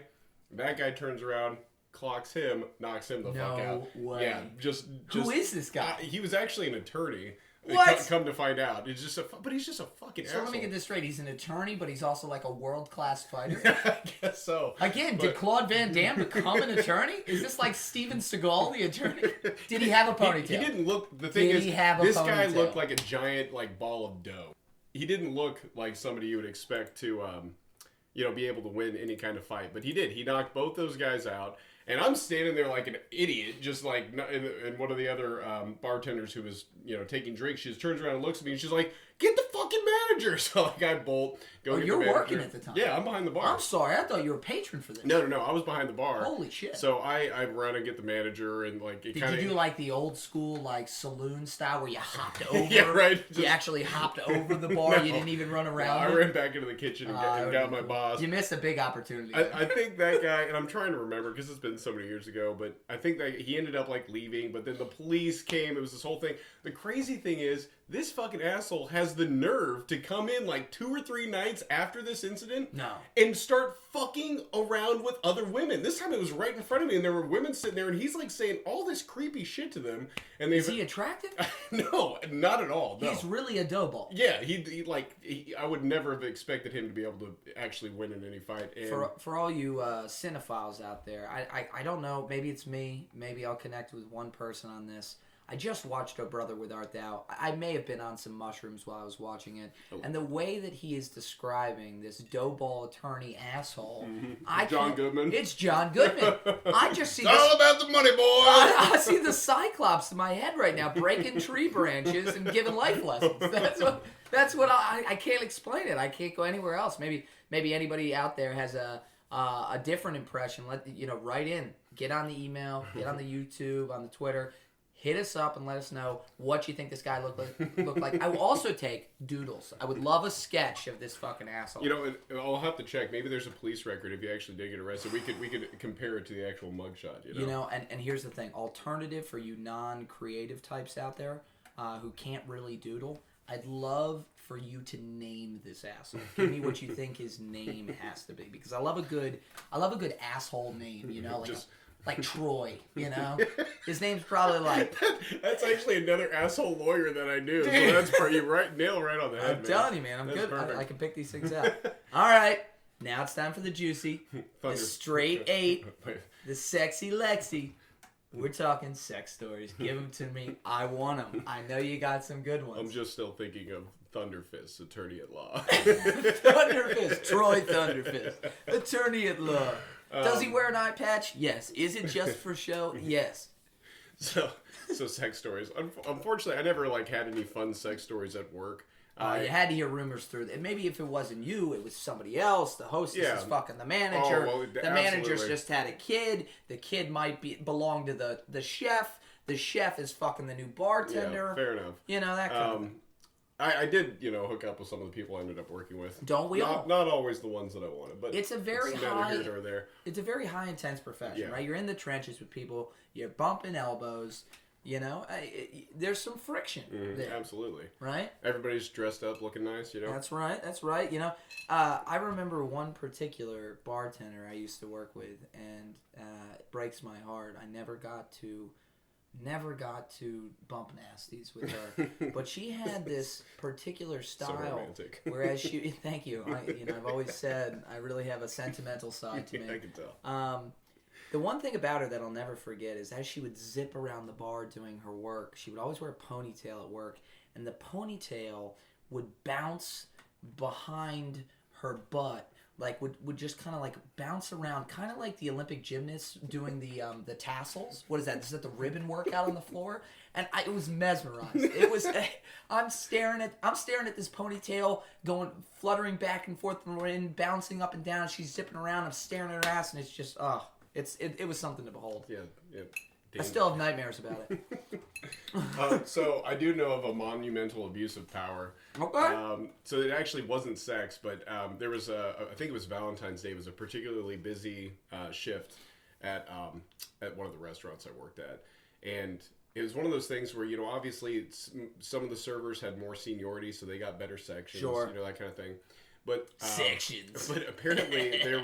That guy turns around, clocks him, knocks him the fuck out. No way. Yeah, just Who is this guy? He was actually an attorney. What? Come to find out, but he's just a fucking asshole. So let me get this straight. He's an attorney, but he's also like a world-class fighter. I guess so. Again, did Claude Van Damme become an attorney? Is this like Steven Seagal, the attorney? Did he have a ponytail? He didn't look. The thing is, this guy looked like a giant ball of dough. He didn't look like somebody you would expect to, be able to win any kind of fight. But he did. He knocked both those guys out. And I'm standing there like an idiot, just like, and one of the other bartenders who was, taking drinks, she just turns around and looks at me and she's like, get the fuck fucking manager. So like I bolt, go get the manager. You're working at the time. Yeah, I'm behind the bar. I'm sorry, I thought you were a patron for this. No, I was behind the bar. Holy shit. So I run and get the manager, and like it kind of. Did you do like the old school like saloon style where you hopped over? Yeah, right. You actually hopped over the bar. No. You didn't even run around. I ran back into the kitchen and got my boss. You missed a big opportunity. I think that guy, and I'm trying to remember because it's been so many years ago, but I think that he ended up like leaving. But then the police came. It was this whole thing. The crazy thing is, this fucking asshole has the nerve to come in like 2 or 3 nights after this incident and start fucking around with other women. This time it was right in front of me, and there were women sitting there, and he's like saying all this creepy shit to them. And is he attractive? No, not at all. No. He's really a doughball. Yeah, I would never have expected him to be able to actually win in any fight. And for all you cinephiles out there, I don't know. Maybe it's me. Maybe I'll connect with one person on this. I just watched O Brother, Where Art Thou. I may have been on some mushrooms while I was watching it. Oh. And the way that he is describing this doughball attorney asshole... John Goodman. It's John Goodman. I just see... It's all about the money, boy! I see the Cyclops in my head right now, breaking tree branches and giving life lessons. That's what I can't explain it. I can't go anywhere else. Maybe anybody out there has a different impression. Write in. Get on the email. Get on the YouTube, on the Twitter. Hit us up and let us know what you think this guy looked like. I will also take doodles. I would love a sketch of this fucking asshole. I'll have to check. Maybe there's a police record if you actually did get arrested. We could compare it to the actual mugshot. And here's the thing. Alternative for you non-creative types out there who can't really doodle. I'd love for you to name this asshole. Give me what you think his name has to be, because I love a good asshole name. Like Troy, His name's probably like... That's actually another asshole lawyer that I knew. Dude. So that's for you, nail right on the head, I'm telling you, man. I'm that's good. I can pick these things out. All right. Now it's time for the juicy. The straight 8. The sexy Lexi. We're talking sex stories. Give them to me. I want them. I know you got some good ones. I'm just still thinking of Thunderfist, attorney at law. Thunderfist. Troy Thunderfist. Attorney at law. Does he wear an eye patch? Yes. Is it just for show? Yes. So sex stories. Unfortunately, I never had any fun sex stories at work. You had to hear rumors through that. Maybe if it wasn't you, it was somebody else. The hostess is fucking the manager. The manager's just had a kid. The kid might belong to the chef. The chef is fucking the new bartender. Yeah, fair enough. That kind of thing. I did, hook up with some of the people I ended up working with. Don't we all? Not always the ones that I wanted, but it's a very high. Here or there. It's a very high intense profession, right? You're in the trenches with people. You're bumping elbows. There's some friction there. Absolutely. Right? Everybody's dressed up, looking nice. That's right. I remember one particular bartender I used to work with, and it breaks my heart. I never got to bump nasties with her, but she had this particular style. So romantic. Whereas she, thank you. I've always said I really have a sentimental side to me. I can tell. The one thing about her that I'll never forget is as she would zip around the bar doing her work, she would always wear a ponytail at work, and the ponytail would bounce behind her butt. Would just kind of bounce around, kind of like the Olympic gymnasts doing the tassels. What is that? Is that the ribbon workout on the floor? And it was mesmerized. It was. I'm staring at this ponytail fluttering back and forth in the wind, bouncing up and down. She's zipping around. I'm staring at her ass, and it's just it was something to behold. Yeah. I still have nightmares about it. So I do know of a monumental abuse of power. Okay. So it actually wasn't sex, but there was I think it was Valentine's Day. It was a particularly busy shift at one of the restaurants I worked at, and it was one of those things where obviously some of the servers had more seniority, so they got better sections. Sure. That kind of thing. But sections. But apparently there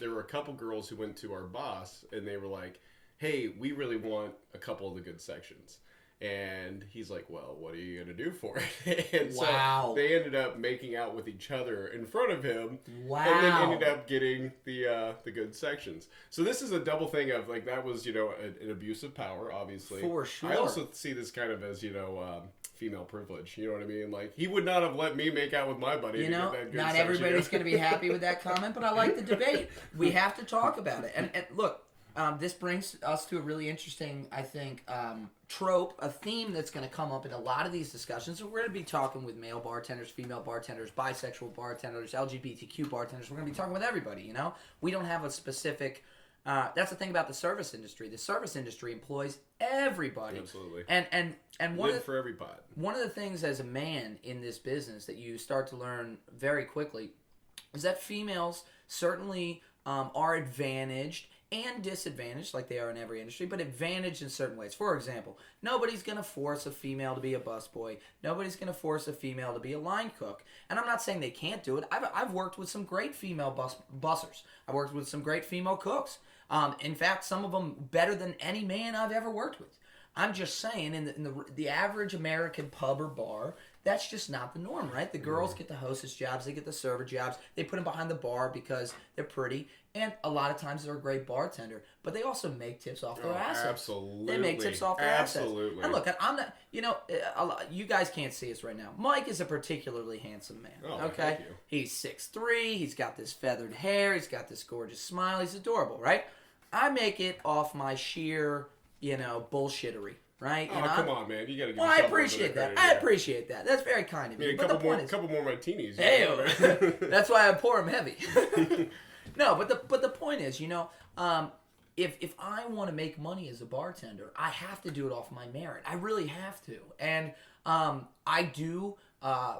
were a couple girls who went to our boss, and they were like, hey, we really want a couple of the good sections. And he's like, well, what are you going to do for it? And so they ended up making out with each other in front of him. Wow. And then ended up getting the good sections. So this is a double thing of, that was, an abuse of power, obviously. For sure. I also see this kind of as, female privilege. You know what I mean? He would not have let me make out with my buddy to get that good not everybody's going to be happy with that comment, but I like the debate. We have to talk about it. And look, This brings us to a really interesting, I think, trope, a theme that's going to come up in a lot of these discussions. So we're going to be talking with male bartenders, female bartenders, bisexual bartenders, LGBTQ bartenders. We're going to be talking with everybody, you know? We don't have a specific... that's the thing about the service industry. The service industry employs everybody. Absolutely. And Live for every pot. one of the things as a man in this business that you start to learn very quickly is that females certainly are advantaged and disadvantaged, like they are in every industry, but advantaged in certain ways. For example, nobody's going to force a female to be a busboy. Nobody's going to force a female to be a line cook. And I'm not saying they can't do it. I've worked with some great female bussers. I've worked with some great female cooks. In fact, some of them better than any man I've ever worked with. I'm just saying, in the average American pub or bar, that's just not the norm, right? The girls get the hostess jobs, they get the server jobs, they put them behind the bar because they're pretty, and a lot of times they're a great bartender, but they also make tips off their assets. Absolutely. They make tips off their Absolutely. assets. And look, I'm not, you know, you guys can't see us right now. Mike is a particularly handsome man, okay? Thank you. He's 6'3", he's got this feathered hair, he's got this gorgeous smile, he's adorable, right? I make it off my sheer, you know, bullshittery, right? Oh, come on, man. You got to give Well, I yourself appreciate a that. little bit of I credit, appreciate that. That's very kind of you. yeah. But the point is, couple more martinis. hey, that's why I pour them heavy. No, but the point is, you know, if I want to make money as a bartender, I have to do it off my merit. I really have to. And I do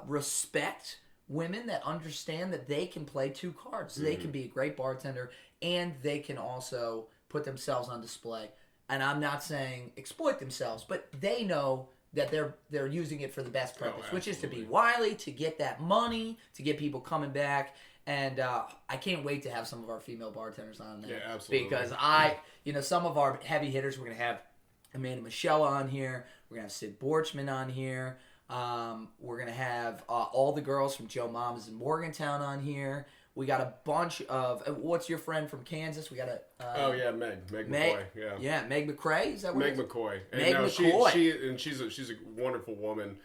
respect women that understand that they can play two cards. They can be a great bartender and they can also put themselves on display. And I'm not saying exploit themselves, but they know that they're using it for the best purpose, which is to be wily, to get that money, to get people coming back. And I can't wait to have some of our female bartenders on there. Yeah, absolutely. Because you know, some of our heavy hitters, we're going to have Amanda Michelle on here. We're going to have Sid Borchman on here. We're going to have all the girls from Joe Mama's in Morgantown on here. We got a bunch of... what's your friend from Kansas? We got a... Meg McCoy. Yeah. Yeah, Meg McCrae? Is that what Meg McCoy. And Meg McCoy. She's a wonderful woman.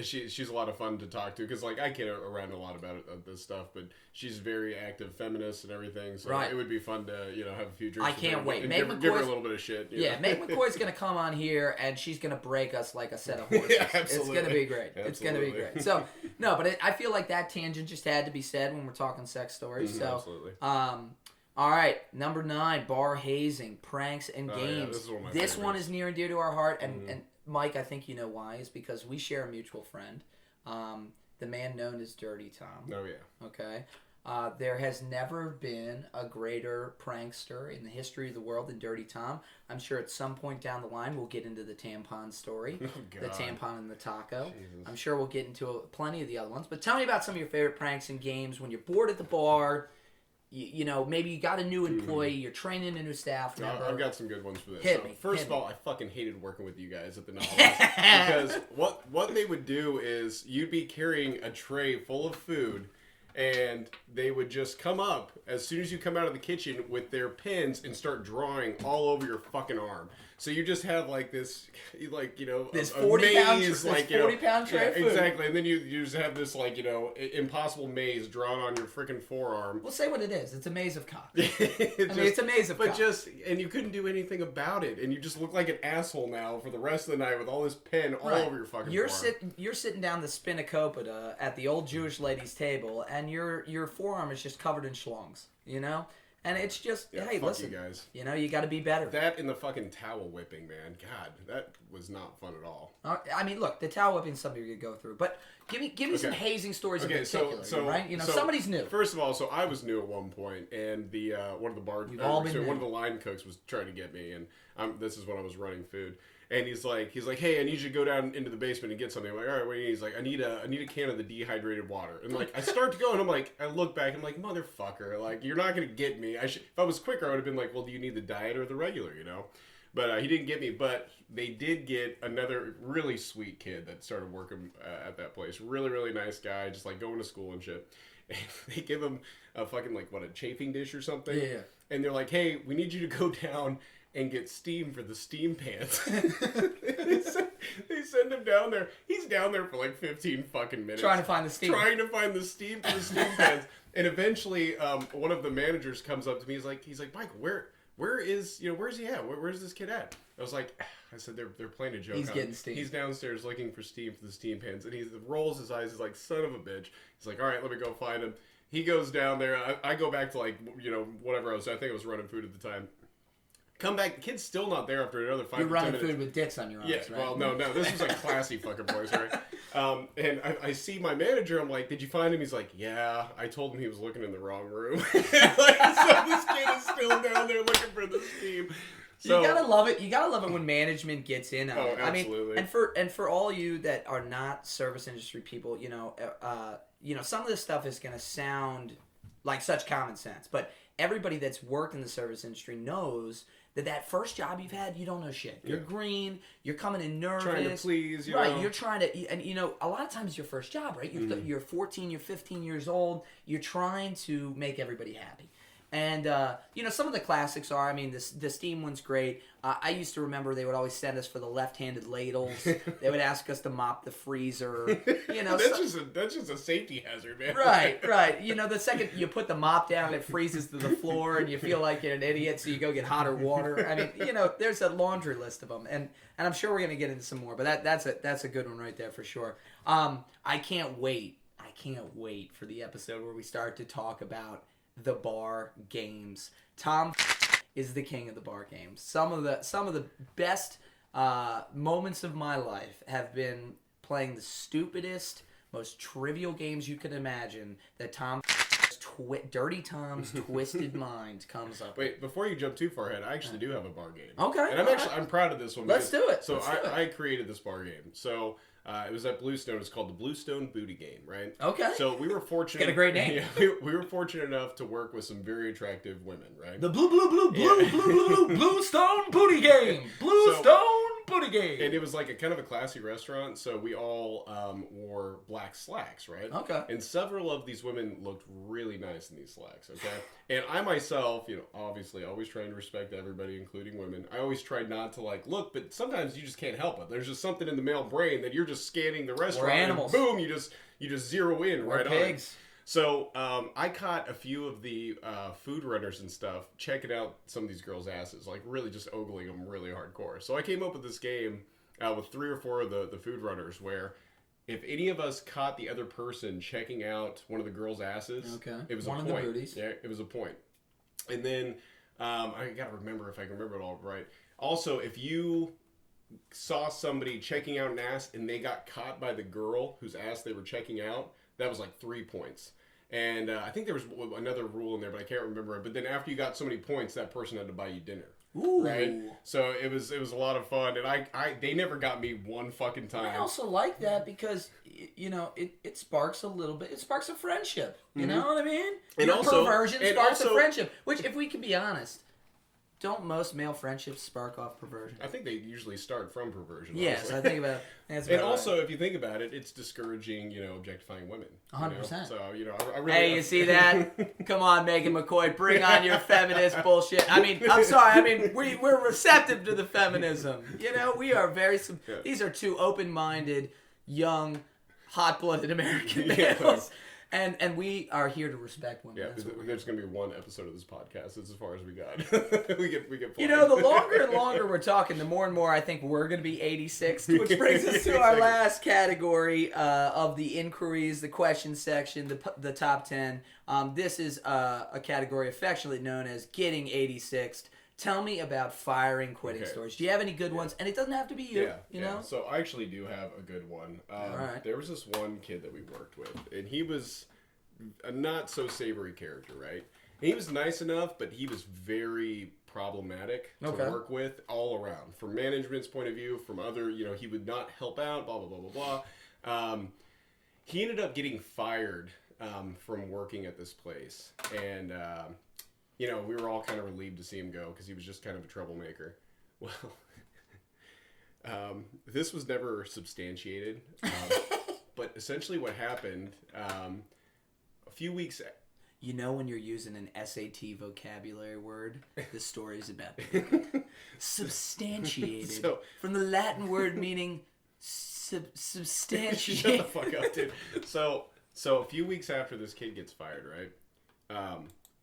She's a lot of fun to talk to because like I kid around a lot about this stuff, but she's very active feminist and everything. So it would be fun to have a few drinks. I can't wait. And Meg give her a little bit of shit. Yeah, Meg McCoy's gonna come on here and she's gonna break us like a set of horses. Yeah, absolutely. It's gonna be great. Absolutely. It's gonna be great. So no, but I feel like that tangent just had to be said when we're talking sex stories. So absolutely. All right, number 9, bar hazing, pranks and games. Yeah, this one is near and dear to our heart, and Mike, I think you know why. Is because we share a mutual friend, the man known as Dirty Tom. Oh yeah. Okay. There has never been a greater prankster in the history of the world than Dirty Tom. I'm sure at some point down the line we'll get into the tampon story, the tampon and the taco. Jesus. I'm sure we'll get into plenty of the other ones. But tell me about some of your favorite pranks and games when you're bored at the bar. You know, maybe you got a new employee, you're training a new staff member. I've got some good ones for this. Hit me. First of all, I fucking hated working with you guys at the novelist because what they would do is you'd be carrying a tray full of food and they would just come up as soon as you come out of the kitchen with their pens and start drawing all over your fucking arm. So you just have like this, like, this a 40 maze, pound, like, 40 pound tray of food. Exactly. And then you just have this, like, impossible maze drawn on your freaking forearm. Well, say what it is. It's a maze of cock. It's a maze of cock. And you couldn't do anything about it. And you just look like an asshole now for the rest of the night with all this pen all over your fucking forearm. You're sitting down the spanakopita at the old Jewish lady's table, and your forearm is just covered in schlongs, And it's just, hey, fuck listen, you guys. You got to be better. That and the fucking towel whipping, man. God, that was not fun at all. I mean, look, the towel whipping is something you're going to go through. But give me some hazing stories in particular, right? Somebody's new. First of all, so I was new at one point, and the one of the one of the line cooks was trying to get me, and this is when I was running food. And he's like, hey, I need you to go down into the basement and get something. I'm like, all right, what do you need? He's like, I need a can of the dehydrated water. And like, I start to go, and I'm like, I look back, I'm like, motherfucker, like, you're not gonna get me. If I was quicker, I would have been like, well, do you need the diet or the regular, But he didn't get me. But they did get another really sweet kid that started working at that place. Really, really nice guy, just like going to school and shit. and they give him a fucking a chafing dish or something. Yeah. And they're like, hey, we need you to go down and get steam for the steam pans. They send him down there. He's down there for 15 fucking minutes. Trying to find the steam. Trying to find the steam for the steam pans. And eventually, one of the managers comes up to me. He's like, Michael, where's he at? Where's this kid at? I said, they're playing a joke. He's getting steam. He's downstairs looking for steam for the steam pans. And he rolls his eyes. He's like, son of a bitch. He's like, all right, let me go find him. He goes down there. I go back to whatever I think I was running food at the time. Come back. The kid's still not there after another 5 You're or 10 running minutes. food with dicks on your arms, right? Well, no. This was classy fucking boys, right? And I see my manager. I'm like, did you find him? He's like, yeah. I told him he was looking in the wrong room. So this kid is still down there looking for the steam. So, you gotta love it. You gotta love it when management gets in on it. Absolutely. I mean, and for all you that are not service industry people, some of this stuff is gonna sound like such common sense, but everybody that's worked in the service industry knows that first job you've had, you don't know shit. You're green. You're coming in nervous. Trying to please, right? You're trying to, and a lot of times your first job, right? You're 14, you're 15 years old. You're trying to make everybody happy. And, some of the classics are, the steam one's great. I used to remember they would always send us for the left-handed ladles. They would ask us to mop the freezer. That's just a safety hazard, man. Right. The second you put the mop down, it freezes to the floor, and you feel like you're an idiot, so you go get hotter water. There's a laundry list of them, and I'm sure we're going to get into some more, but that's a good one right there for sure. I can't wait for the episode where we start to talk about the bar games. Tom is the king of the bar games. Some of the best moments of my life have been playing the stupidest, most trivial games you could imagine that Dirty Tom's twisted mind comes up. Wait, before you jump too far ahead, I actually do have a bar game. Okay. And I'm proud of this one. Let's do it. So I created this bar game. So it was at Bluestone. It's called the Bluestone Booty Game, right? Okay. So we were fortunate. Got a great name. Yeah, we were fortunate enough to work with some very attractive women, right? The Bluestone Booty Game. Bluestone Booty Game. And it was like a kind of a classy restaurant, so we all wore black slacks, right? Okay. And several of these women looked really nice in these slacks, okay? And I myself, obviously always trying to respect everybody, including women. I always tried not to look, but sometimes you just can't help it. There's just something in the male brain that you're just scanning the restaurant. We're animals. And boom, you just zero in We're right pigs. on. So I caught a few of the food runners and stuff checking out some of these girls' asses, really just ogling them really hardcore. So I came up with this game with 3 or 4 of the food runners where if any of us caught the other person checking out one of the girls' asses, it was one a of point. The booties. Yeah, it was a point. And then I got to remember if I can remember it all right. Also, if you saw somebody checking out an ass and they got caught by the girl whose ass they were checking out, that was 3 points. And I think there was another rule in there, but I can't remember it. But then after you got so many points, that person had to buy you dinner. Ooh. Right? So it was a lot of fun. And they never got me one fucking time. I also like that because, it sparks a little bit. It sparks a friendship. You know what I mean? And Your also, perversion sparks a friendship. Which, if we can be honest, don't most male friendships spark off perversion? I think they usually start from perversion. Yes, honestly. I think about it. And also, if you think about it, it's discouraging, objectifying women. 100%. So, I really... Hey, you see that? Come on, Megan McCoy, bring on your feminist bullshit. I'm sorry. We're receptive to the feminism. We are very... These are 2 open-minded, young, hot-blooded American males. And we are here to respect women. Yeah, there's going to be 1 episode of this podcast. That's as far as we got. we get the longer and longer we're talking, the more and more I think we're going to be 86, which brings us to our last category of the inquiries, the question section, the top 10. This is a category affectionately known as getting 86'd. Tell me about firing quitting stories. Do you have any good ones? And it doesn't have to be you. You know? So I actually do have a good one. All right. There was this one kid that we worked with, and he was a not so savory character, right? And he was nice enough, but he was very problematic to work with all around. From management's point of view, from other, he would not help out, blah, blah, blah, blah, blah. He ended up getting fired from working at this place. And... we were all kind of relieved to see him go because he was just kind of a troublemaker. Well, this was never substantiated, but essentially what happened, few weeks. You know when you're using an SAT vocabulary word, the story's about substantiated. From the Latin word meaning substantiate. Shut the fuck up, dude. So a few weeks after this kid gets fired, right?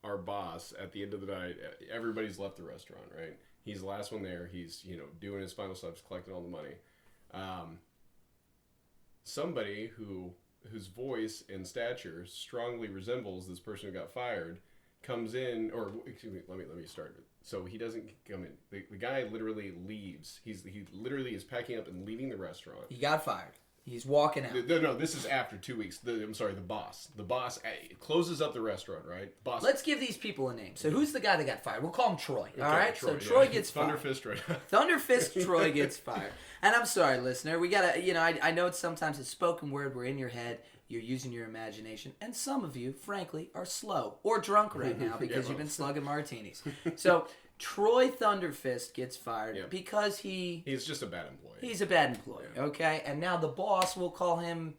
Our boss, at the end of the night, everybody's left the restaurant, right? He's the last one there. He's, doing his final steps, collecting all the money. Somebody whose voice and stature strongly resembles this person who got fired comes in, or excuse me, let me start. So he doesn't come in. The guy literally leaves. He literally is packing up and leaving the restaurant. He got fired. He's walking out. No, this is after 2 weeks. I'm sorry, the boss. The boss closes up the restaurant, right? Boss. Let's give these people a name. So who's the guy that got fired? We'll call him Troy. All right. Troy, so Troy gets fired. Thunderfist Troy. Thunderfist Troy gets fired. And I'm sorry, listener. We gotta. I know it's sometimes a spoken word. We're in your head. You're using your imagination, and some of you, frankly, are slow or drunk right now because you've been slugging martinis. So Troy Thunderfist gets fired because he's just a bad employee. He's a bad employee, okay? And now the boss will call him,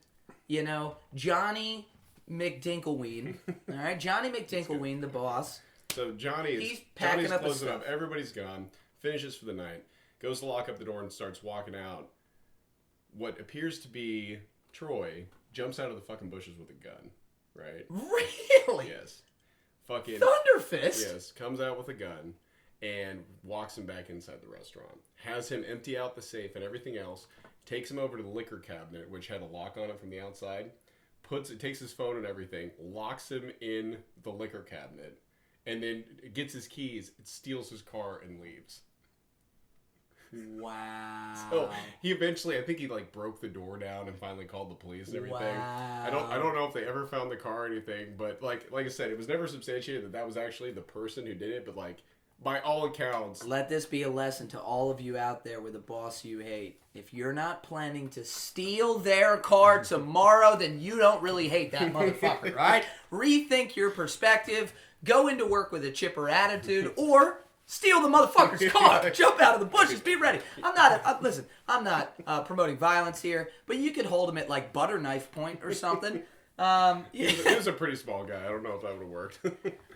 Johnny McDinkleween. All right? Johnny McDinkleween, the boss. So Johnny's packing up closing up. Everybody's gone. Finishes for the night. Goes to lock up the door and starts walking out. What appears to be Troy jumps out of the fucking bushes with a gun, right? Really? Yes. Fucking Thunderfist? Yes. Comes out with a gun and walks him back inside the restaurant. Has him empty out the safe and everything else. Takes him over to the liquor cabinet, which had a lock on it from the outside. Takes his phone and everything. Locks him in the liquor cabinet. And then gets his keys, steals his car, and leaves. Wow. So he eventually, I think he broke the door down and finally called the police and everything. Wow. I don't know if they ever found the car or anything, but like I said, it was never substantiated that was actually the person who did it. But by all accounts, let this be a lesson to all of you out there with a boss you hate. If you're not planning to steal their car tomorrow, then you don't really hate that motherfucker, right? Rethink your perspective. Go into work with a chipper attitude, or steal the motherfucker's car. Jump out of the bushes. Be ready. I'm not promoting violence here, but you could hold him at butter knife point or something. He was a pretty small guy. I don't know if that would have worked.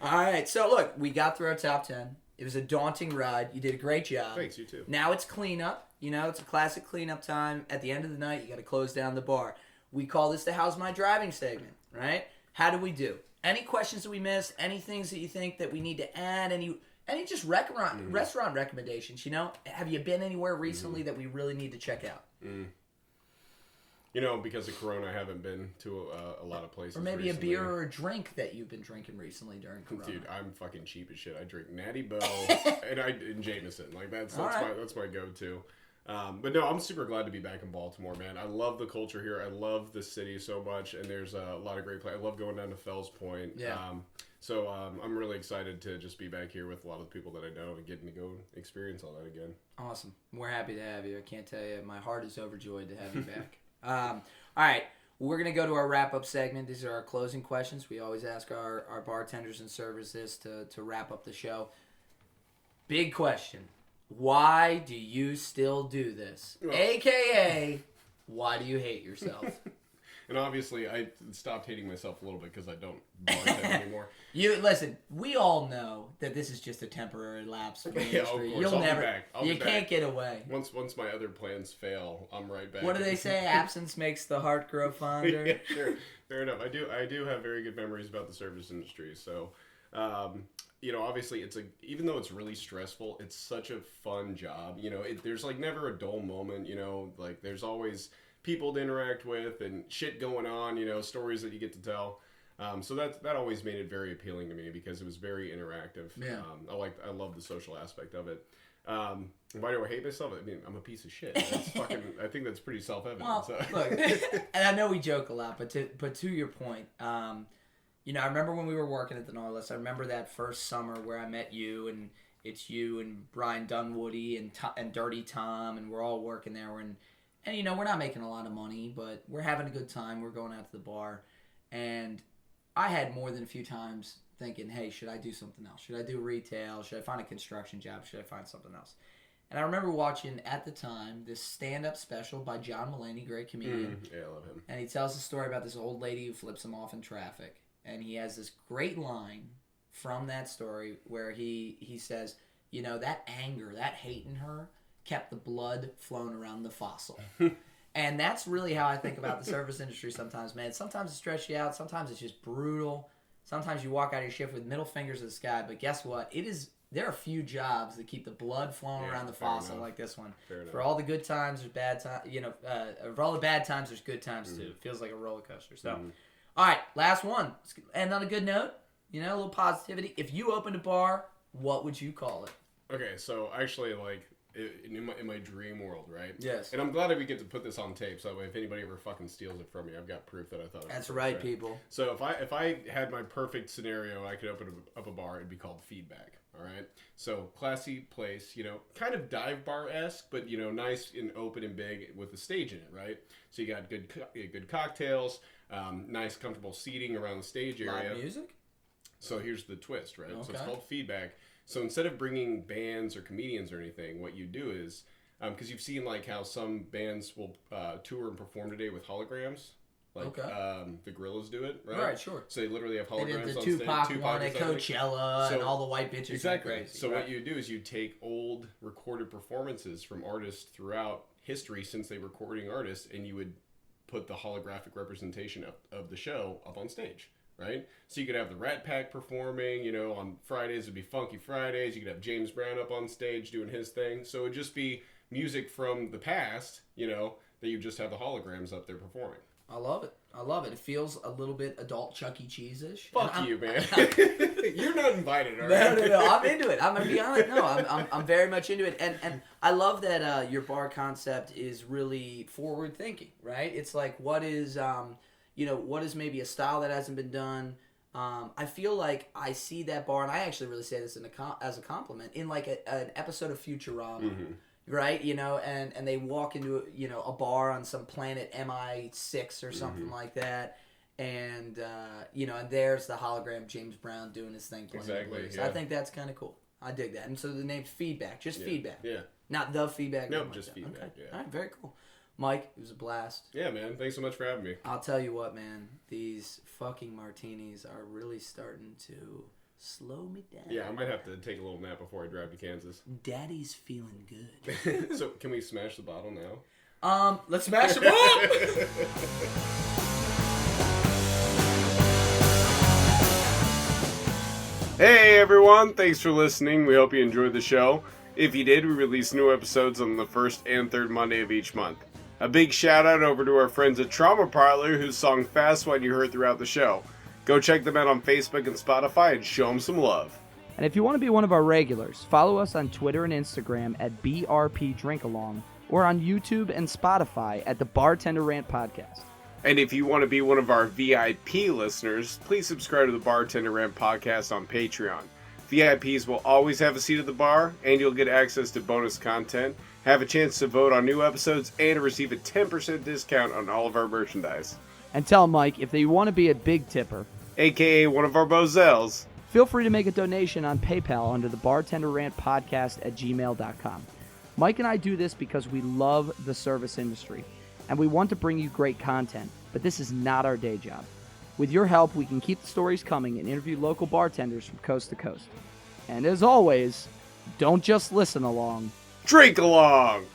All right. So look, we got through our top 10. It was a daunting ride. You did a great job. Thanks, you too. Now it's cleanup. It's a classic cleanup time. At the end of the night, you got to close down the bar. We call this the How's My Driving segment, right? How do we do? Any questions that we missed? Any things that you think that we need to add? Any just restaurant recommendations? Have you been anywhere recently that we really need to check out? Because of Corona, I haven't been to a lot of places. Or maybe recently. A beer or a drink that you've been drinking recently during Corona. Dude, I'm fucking cheap as shit. I drink Natty Bell and Jameson. That's my go-to. But no, I'm super glad to be back in Baltimore, man. I love the culture here. I love the city so much, and there's a lot of great places. I love going down to Fells Point. Yeah. So I'm really excited to just be back here with a lot of the people that I know and getting to go experience all that again. Awesome. We're happy to have you. I can't tell you. My heart is overjoyed to have you back. All right. We're going to go to our wrap-up segment. These are our closing questions. We always ask our bartenders and servers this to wrap up the show. Big question. Why do you still do this? Well, AKA, why do you hate yourself? And obviously, I stopped hating myself a little bit because I don't bartend anymore. Listen, we all know that this is just a temporary lapse from the industry. You'll never, you can't get away. Once my other plans fail, I'm right back. What do they say? Absence makes the heart grow fonder. Yeah, sure, fair enough. I do have very good memories about the service industry. So, obviously, even though it's really stressful, it's such a fun job. There's never a dull moment. There's always people to interact with and shit going on, stories that you get to tell. So that always made it very appealing to me because it was very interactive. Yeah. I love the social aspect of it. Why do I hate myself? I mean, I'm a piece of shit. I think that's pretty self-evident. Well, look, and I know we joke a lot, but to your point, I remember when we were working at the Norless, I remember that first summer where I met you, and it's you and Brian Dunwoody and Dirty Tom, and we're all working there. And we're not making a lot of money, but we're having a good time. We're going out to the bar. And I had more than a few times thinking, hey, should I do something else? Should I do retail? Should I find a construction job? Should I find something else? And I remember watching, at the time, this stand-up special by John Mulaney, great comedian. Yeah, I love him. And he tells a story about this old lady who flips him off in traffic. and he has this great line from that story where he says, you know, that anger, that hate in her kept the blood flowing around the fossil. And that's really how I think about the service industry sometimes, man. Sometimes it stresses you out. Sometimes it's just brutal. Sometimes you walk out of your shift with middle fingers to the sky. But guess what? There are few jobs that keep the blood flowing around the fossil like this one. For all the good times, there's bad times. You know, for all the bad times, there's good times too. It feels like a roller coaster. So, all right, last one. And on a good note, you know, a little positivity. If you opened a bar, what would you call it? Okay, so actually, like, in my dream world, right? Yes. And I'm glad that we get to put this on tape, so that way if anybody ever fucking steals it from me, I've got proof that I thought it was That's perfect, right, people. So if I had my perfect scenario, I could open up a bar. It'd be called Feedback. All right. So classy place, you know, kind of dive bar-esque, but you know, nice and open and big with a stage in it, right? So you got good cocktails, nice comfortable seating around the stage area. Live music. So here's the twist, right? Okay. So it's called Feedback. So instead of bringing bands or comedians or anything, what you do is, because you've seen like how some bands will tour and perform today with holograms, like the Gorillaz do it, right? Right, sure. So they literally have They holograms did the on Tupac stage. one at Coachella, and all the white bitches. Exactly. Crazy, So right? what you do is you take old recorded performances from artists throughout history since they were recording artists, and you would put the holographic representation of the show up on stage. Right? So you could have the Rat Pack performing, you know, on Fridays it'd be Funky Fridays. You could have James Brown up on stage doing his thing. So it'd just be music from the past, you know, that you just have the holograms up there performing. I love it. I love it. It feels a little bit adult Chuck E. Cheese-ish. Fuck you, man. You're not invited, all right? No. I'm into it. I'm gonna be honest. No, I'm very much into it, and I love that your bar concept is really forward thinking. Right? It's like what is you know, what is maybe a style that hasn't been done? I feel like I see that bar, and I actually really say this as a compliment, in like an episode of Futurama, right? You know, and they walk into, you know, a bar on some planet MI6 or something like that, and, you know, and there's the hologram James Brown doing his thing playing the blues. Yeah. I think that's kind of cool. I dig that. And so the name's Feedback, just Feedback. Yeah. Not the Feedback. No, just Feedback, Okay. yeah. All right, very cool. Mike, it was a blast. Yeah, man. Thanks so much for having me. I'll tell you what, man. These fucking martinis are really starting to slow me down. Yeah, I might have to take a little nap before I drive to Kansas. Daddy's feeling good. So, can we smash the bottle now? Let's smash them up! Hey, everyone. Thanks for listening. We hope you enjoyed the show. If you did, we release new episodes on the first and third Monday of each month. A big shout out over to our friends at Trauma Parlor, whose song Fast One you heard throughout the show. Go check them out on Facebook and Spotify and show them some love. And if you want to be one of our regulars, follow us on Twitter and Instagram at BRP Drinkalong, or on YouTube and Spotify at the Bartender Rant Podcast. And if you want to be one of our VIP listeners, please subscribe to the Bartender Rant Podcast on Patreon. VIPs will always have a seat at the bar, and you'll get access to bonus content, have a chance to vote on new episodes, and receive a 10% discount on all of our merchandise. And tell Mike, if they want to be a big tipper, AKA one of our Bozels, feel free to make a donation on PayPal under the Bartender Rant Podcast at gmail.com. Mike and I do this because we love the service industry, and we want to bring you great content, but this is not our day job. With your help, we can keep the stories coming and interview local bartenders from coast to coast. And as always, don't just listen along. drink along!